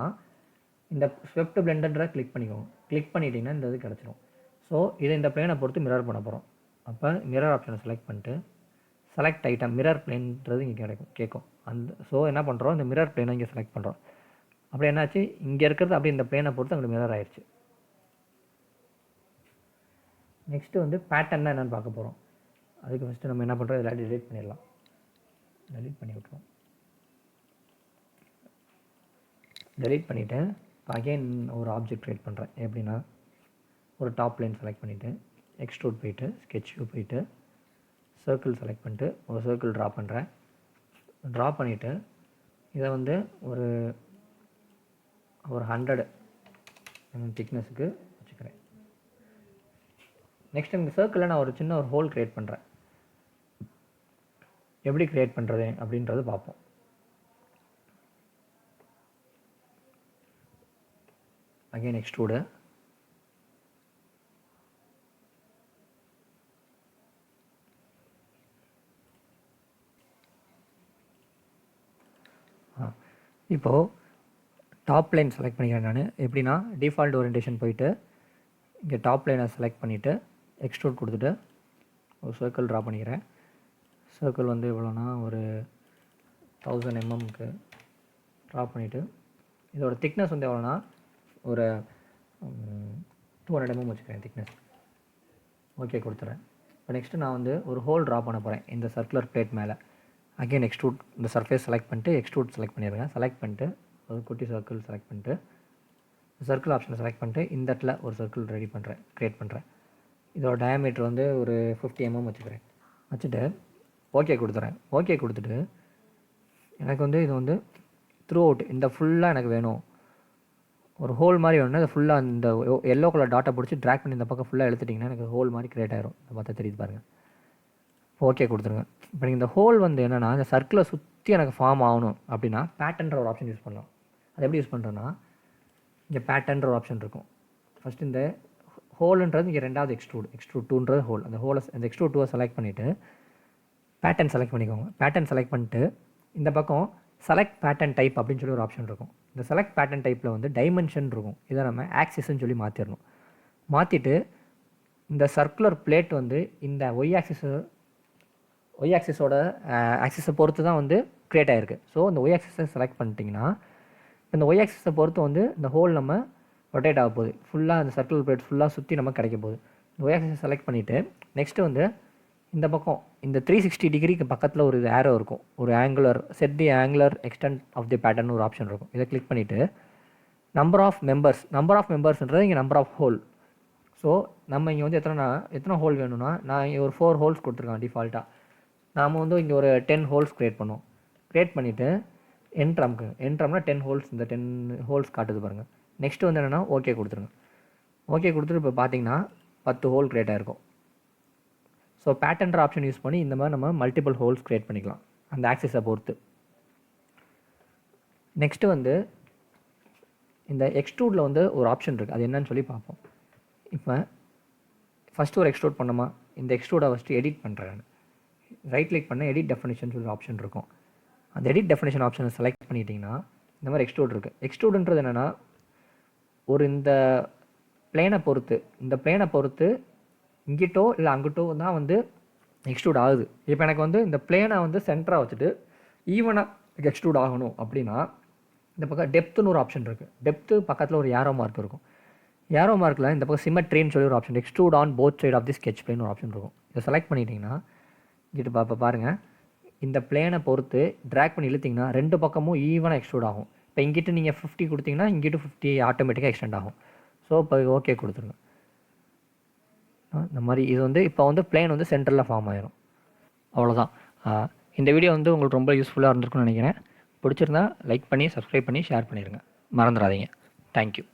இந்த ஸ்வெப்ட் பிளெண்டரை கிளிக் பண்ணிக்கோங்க. கிளிக் பண்ணிட்டீங்கன்னா இந்த இது கிடச்சிரும். ஸோ இதை இந்த பிளேனை பொறுத்து மிரர் பண்ண போகிறோம். அப்போ மிரர் ஆப்ஷனை செலக்ட் பண்ணிட்டு செலக்ட் ஐட்டம் மிரர் பிளேன்றது இங்கே கேட்கும். ஸோ என்ன பண்ணுறோம், இந்த மிரர் பிளேனை இங்கே செலக்ட் பண்ணுறோம். அப்படி என்னாச்சு, இங்கே இருக்கிறது அப்படி இந்த பிளேனை பொறுத்து அங்கே மிரர் ஆயிடுச்சு. நெக்ஸ்ட்டு வந்து பேட்டர்ன்னா என்னென்னு பார்க்க போகிறோம். அதுக்கு ஃபஸ்ட்டு நம்ம என்ன பண்ணுறோம், இதெல்லாம் டெலீட் பண்ணிடலாம். டெலீட் பண்ணி விட்ருவோம். டெலீட் பண்ணிவிட்டு அகெயின் ஒரு ஆப்ஜெக்ட் க்ரியேட் பண்ணுறேன். எப்படின்னா ஒரு டாப் லைன் செலக்ட் பண்ணிவிட்டு எக்ஸ்ட்ரூட் போயிட்டு ஸ்கெட்ச் போயிட்டு சர்க்கிள் செலக்ட் பண்ணிட்டு ஒரு சர்க்கிள் ட்ரா பண்ணுறேன். ட்ரா பண்ணிவிட்டு இதை வந்து ஒரு 100 திக்னஸுக்கு வச்சுக்கிறேன். நெக்ஸ்ட் இந்த சர்க்கிளில் நான் ஒரு சின்ன ஒரு ஹோல் க்ரியேட் பண்ணுறேன். எப்படி க்ரியேட் பண்ணுறது அப்படின்றது பார்ப்போம். அகெயின் எக்ஸ்ட்ரூடு இப்போது டாப் லைன் செலக்ட் பண்ணிக்கிறேன். நான் எப்படின்னா டிஃபால்ட் ஓரியன்டேஷன் போயிட்டு இங்கே டாப் லைனை செலக்ட் பண்ணிவிட்டு எக்ஸ்ட்ரூட் கொடுத்துட்டு ஒரு சர்க்கிள் ட்ரா பண்ணிக்கிறேன். சர்க்கிள் வந்து எவ்வளோனா ஒரு 1000 mmக்கு ட்ரா பண்ணிவிட்டு இதோட திக்னஸ் வந்து எவ்வளோனா ஒரு 200 mm வச்சுக்கிறேன் திக்னஸ். ஓகே கொடுத்துறேன். இப்போ நெக்ஸ்ட்டு நான் வந்து ஒரு ஹோல் ட்ரா பண்ண போகிறேன் இந்த சர்க்குலர் பிளேட் மேலே. அகெயின் எக்ஸ்ட்ரூட் இந்த சர்ஃபேஸ் செலக்ட் பண்ணிட்டு எக்ஸ்ட்ரூட் செலக்ட் பண்ணிடுங்க. செலக்ட் பண்ணிட்டு ஒரு குட்டி சர்க்கிள் செலக்ட் பண்ணிட்டு சர்க்கிள் ஆப்ஷனை செலக்ட் பண்ணிட்டு இந்த இடத்துல ஒரு சர்க்கிள் க்ரியேட் பண்ணுறேன். இதோட டயாமீட்டர் வந்து ஒரு 50 mm வச்சுக்கிறேன். வச்சுட்டு ஓகே கொடுத்துறேன். ஓகே கொடுத்துட்டு எனக்கு வந்து இது வந்து த்ரூ அவுட் இந்த ஃபுல்லாக எனக்கு வேணும், ஒரு ஹோல் மாதிரி வேணும்னா அதை ஃபுல்லாக இந்த எல்லோ கலர் டாட்டை பிடிச்சி ட்ராக் பண்ணி இந்த பக்கம் ஃபுல்லாக எடுத்துட்டிங்கன்னா எனக்கு ஹோல் மாதிரி க்ரியேட் ஆகிரும். அதை பார்த்தா தெரியுது பாருங்கள். ஓகே கொடுத்துருங்க. இப்போ நீங்கள் இந்த ஹோல் வந்து என்னென்னா இந்த சர்க்கிளை சுற்றி எனக்கு ஃபார்ம் ஆகணும் அப்படின்னா பேட்டர்ன்ற ஒரு ஆப்ஷன் யூஸ் பண்ணலாம். அது எப்படி யூஸ் பண்ணுறேன்னா இங்கே பேட்டர்ன்ற ஒரு ஆப்ஷன் இருக்கும். ஃபஸ்ட்டு இந்த ஹோலுன்றது இங்கே ரெண்டாவது எக்ஸ்ட்ரூட் 2ன்றது ஹோல். அந்த எக்ஸ்ட்ரூட் 2 செலக்ட் பண்ணிவிட்டு பேட்டர்ன் செலக்ட் பண்ணிக்கோங்க. பேட்டர்ன் செலக்ட் பண்ணிட்டு இந்த பக்கம் செலக்ட் பேட்டர்ன் டைப் அப்படின்னு சொல்லி ஒரு ஆப்ஷன் இருக்கும். இந்த செலக்ட் பேட்டர்ன் டைப்பில் வந்து டைமென்ஷன் இருக்கும். இதை நம்ம ஆக்சிஸ்ன்னு சொல்லி மாற்றிடணும். மாற்றிட்டு இந்த சர்க்குலர் பிளேட் வந்து இந்த ஒய் ஆக்சிஸோட ஆக்சிஸை பொறுத்து தான் வந்து க்ரியேட் ஆகிருக்கு. ஸோ இந்த ஒய் ஆக்சிஸை செலக்ட் பண்ணிட்டிங்கன்னா இந்த ஒய் ஆக்சிஸை பொறுத்து வந்து இந்த ஹோல் நம்ம ரொட்டேட் ஆக போகுது. ஃபுல்லாக அந்த சர்க்குலர் பிளேட் ஃபுல்லாக சுற்றி நம்ம கிடைக்க போகுது. இந்த ஒய் ஆக்சிஸை செலக்ட் பண்ணிவிட்டு நெக்ஸ்ட்டு வந்து இந்த பக்கம் இந்த 360 டிகிரிக்கு பக்கத்தில் ஒரு ஏரோ இருக்கும். ஒரு angular set the angular extent of the pattern ஒரு ஆப்ஷன் இருக்கும். இதை கிளிக் பண்ணிவிட்டு நம்பர் ஆஃப் மெம்பர்ஸ்ன்றது இங்கே நம்பர் ஆஃப் ஹோல். ஸோ நம்ம இங்கே வந்து எத்தனை ஹோல் வேணும்னா நான் இங்கே ஒரு 4 ஹோல்ஸ் கொடுத்துருக்கேன் டிஃபால்ட்டாக. நாம் வந்து இங்கே ஒரு 10 ஹோல்ஸ் க்ரியேட் பண்ணுவோம். க்ரியேட் பண்ணிவிட்டு என்ட்ரம்னா 10 ஹோல்ஸ், இந்த 10 ஹோல்ஸ் காட்டுது பாருங்கள். நெக்ஸ்ட்டு வந்து என்னென்னா ஓகே கொடுத்துருங்க. ஓகே கொடுத்துட்டு இப்போ பார்த்தீங்கன்னா 10 ஹோல் க்ரியேட் ஆகிருக்கும். ஸோ பேட்டர்ன்ற ஆப்ஷன் யூஸ் பண்ணி இந்த மாதிரி நம்ம மல்டிபிள் ஹோல்ஸ் க்ரியேட் பண்ணிக்கலாம் அந்த ஆக்சிஸை பொறுத்து. நெக்ஸ்ட்டு வந்து இந்த எக்ஸ்ட்ரூடில் வந்து ஒரு ஆப்ஷன் இருக்குது. அது என்னன்னு சொல்லி பார்ப்போம். இப்போ ஃபஸ்ட்டு ஒரு எக்ஸ்ட்ரூட் பண்ணோமா, இந்த எக்ஸ்ட்ரூடை ஃபஸ்ட்டு எடிட் பண்ணுறேன். ரைட் கிளிக் பண்ண எடிட் டெஃபினிஷன் சொல்லி ஆப்ஷன் இருக்கும். அந்த எடிட் டெஃபினிஷன் ஆப்ஷனை செலக்ட் பண்ணிட்டீங்கன்னா இந்த மாதிரி எக்ஸ்ட்ரூட் இருக்குது. எக்ஸ்ட்ரூடுன்றது என்னென்னா ஒரு இந்த பிளேனை பொறுத்து இங்கிட்டோ இல்லை அங்கிட்டோ தான் வந்து எக்ஸ்ட்ரூட் ஆகுது. இப்போ எனக்கு வந்து இந்த பிளேனை வந்து சென்டராக வச்சுட்டு ஈவனாக எக்ஸ்ட்ரூட் ஆகணும் அப்படின்னா இந்த பக்கம் டெப்த்துன்னு ஒரு ஆப்ஷன் இருக்குது. டெப்த்து பக்கத்தில் ஒரு ஏரோ மார்க் இருக்கும். ஏரோ மார்க்கில் இந்த பக்கம் சிமெட்ரின்னு சொல்லி ஒரு option, extrude on both side of the sketch plane ஒரு ஆப்ஷன் இருக்கும். இதை செலக்ட் பண்ணிட்டீங்கன்னா இங்கிட்டு பாருங்கள், இந்த பிளேனை பொறுத்து ட்ராக் பண்ணி இழுத்திங்கன்னா 2 பக்கமும் ஈவனாக எக்ஸ்ட்ரூட் ஆகும். இப்போ இங்கிட்டு நீங்கள் 50 கொடுத்தீங்கன்னா இங்கிட்டு 50 ஆட்டோமேட்டிக்காக எக்ஸ்டெண்ட் ஆகும். ஸோ இப்போ ஓகே கொடுத்துருங்க. இந்த மாதிரி இது வந்து இப்போ வந்து பிளேன் வந்து சென்டரில் ஃபார்ம் ஆயிரும். அவ்வளோதான். இந்த வீடியோ வந்து உங்களுக்கு ரொம்ப யூஸ்ஃபுல்லாக இருந்திருக்குன்னு நினைக்கிறேன். பிடிச்சிருந்தா லைக் பண்ணி சப்ஸ்கிரைப் பண்ணி ஷேர் பண்ணிடுங்க, மறந்துடாதீங்க. தேங்க்யூ.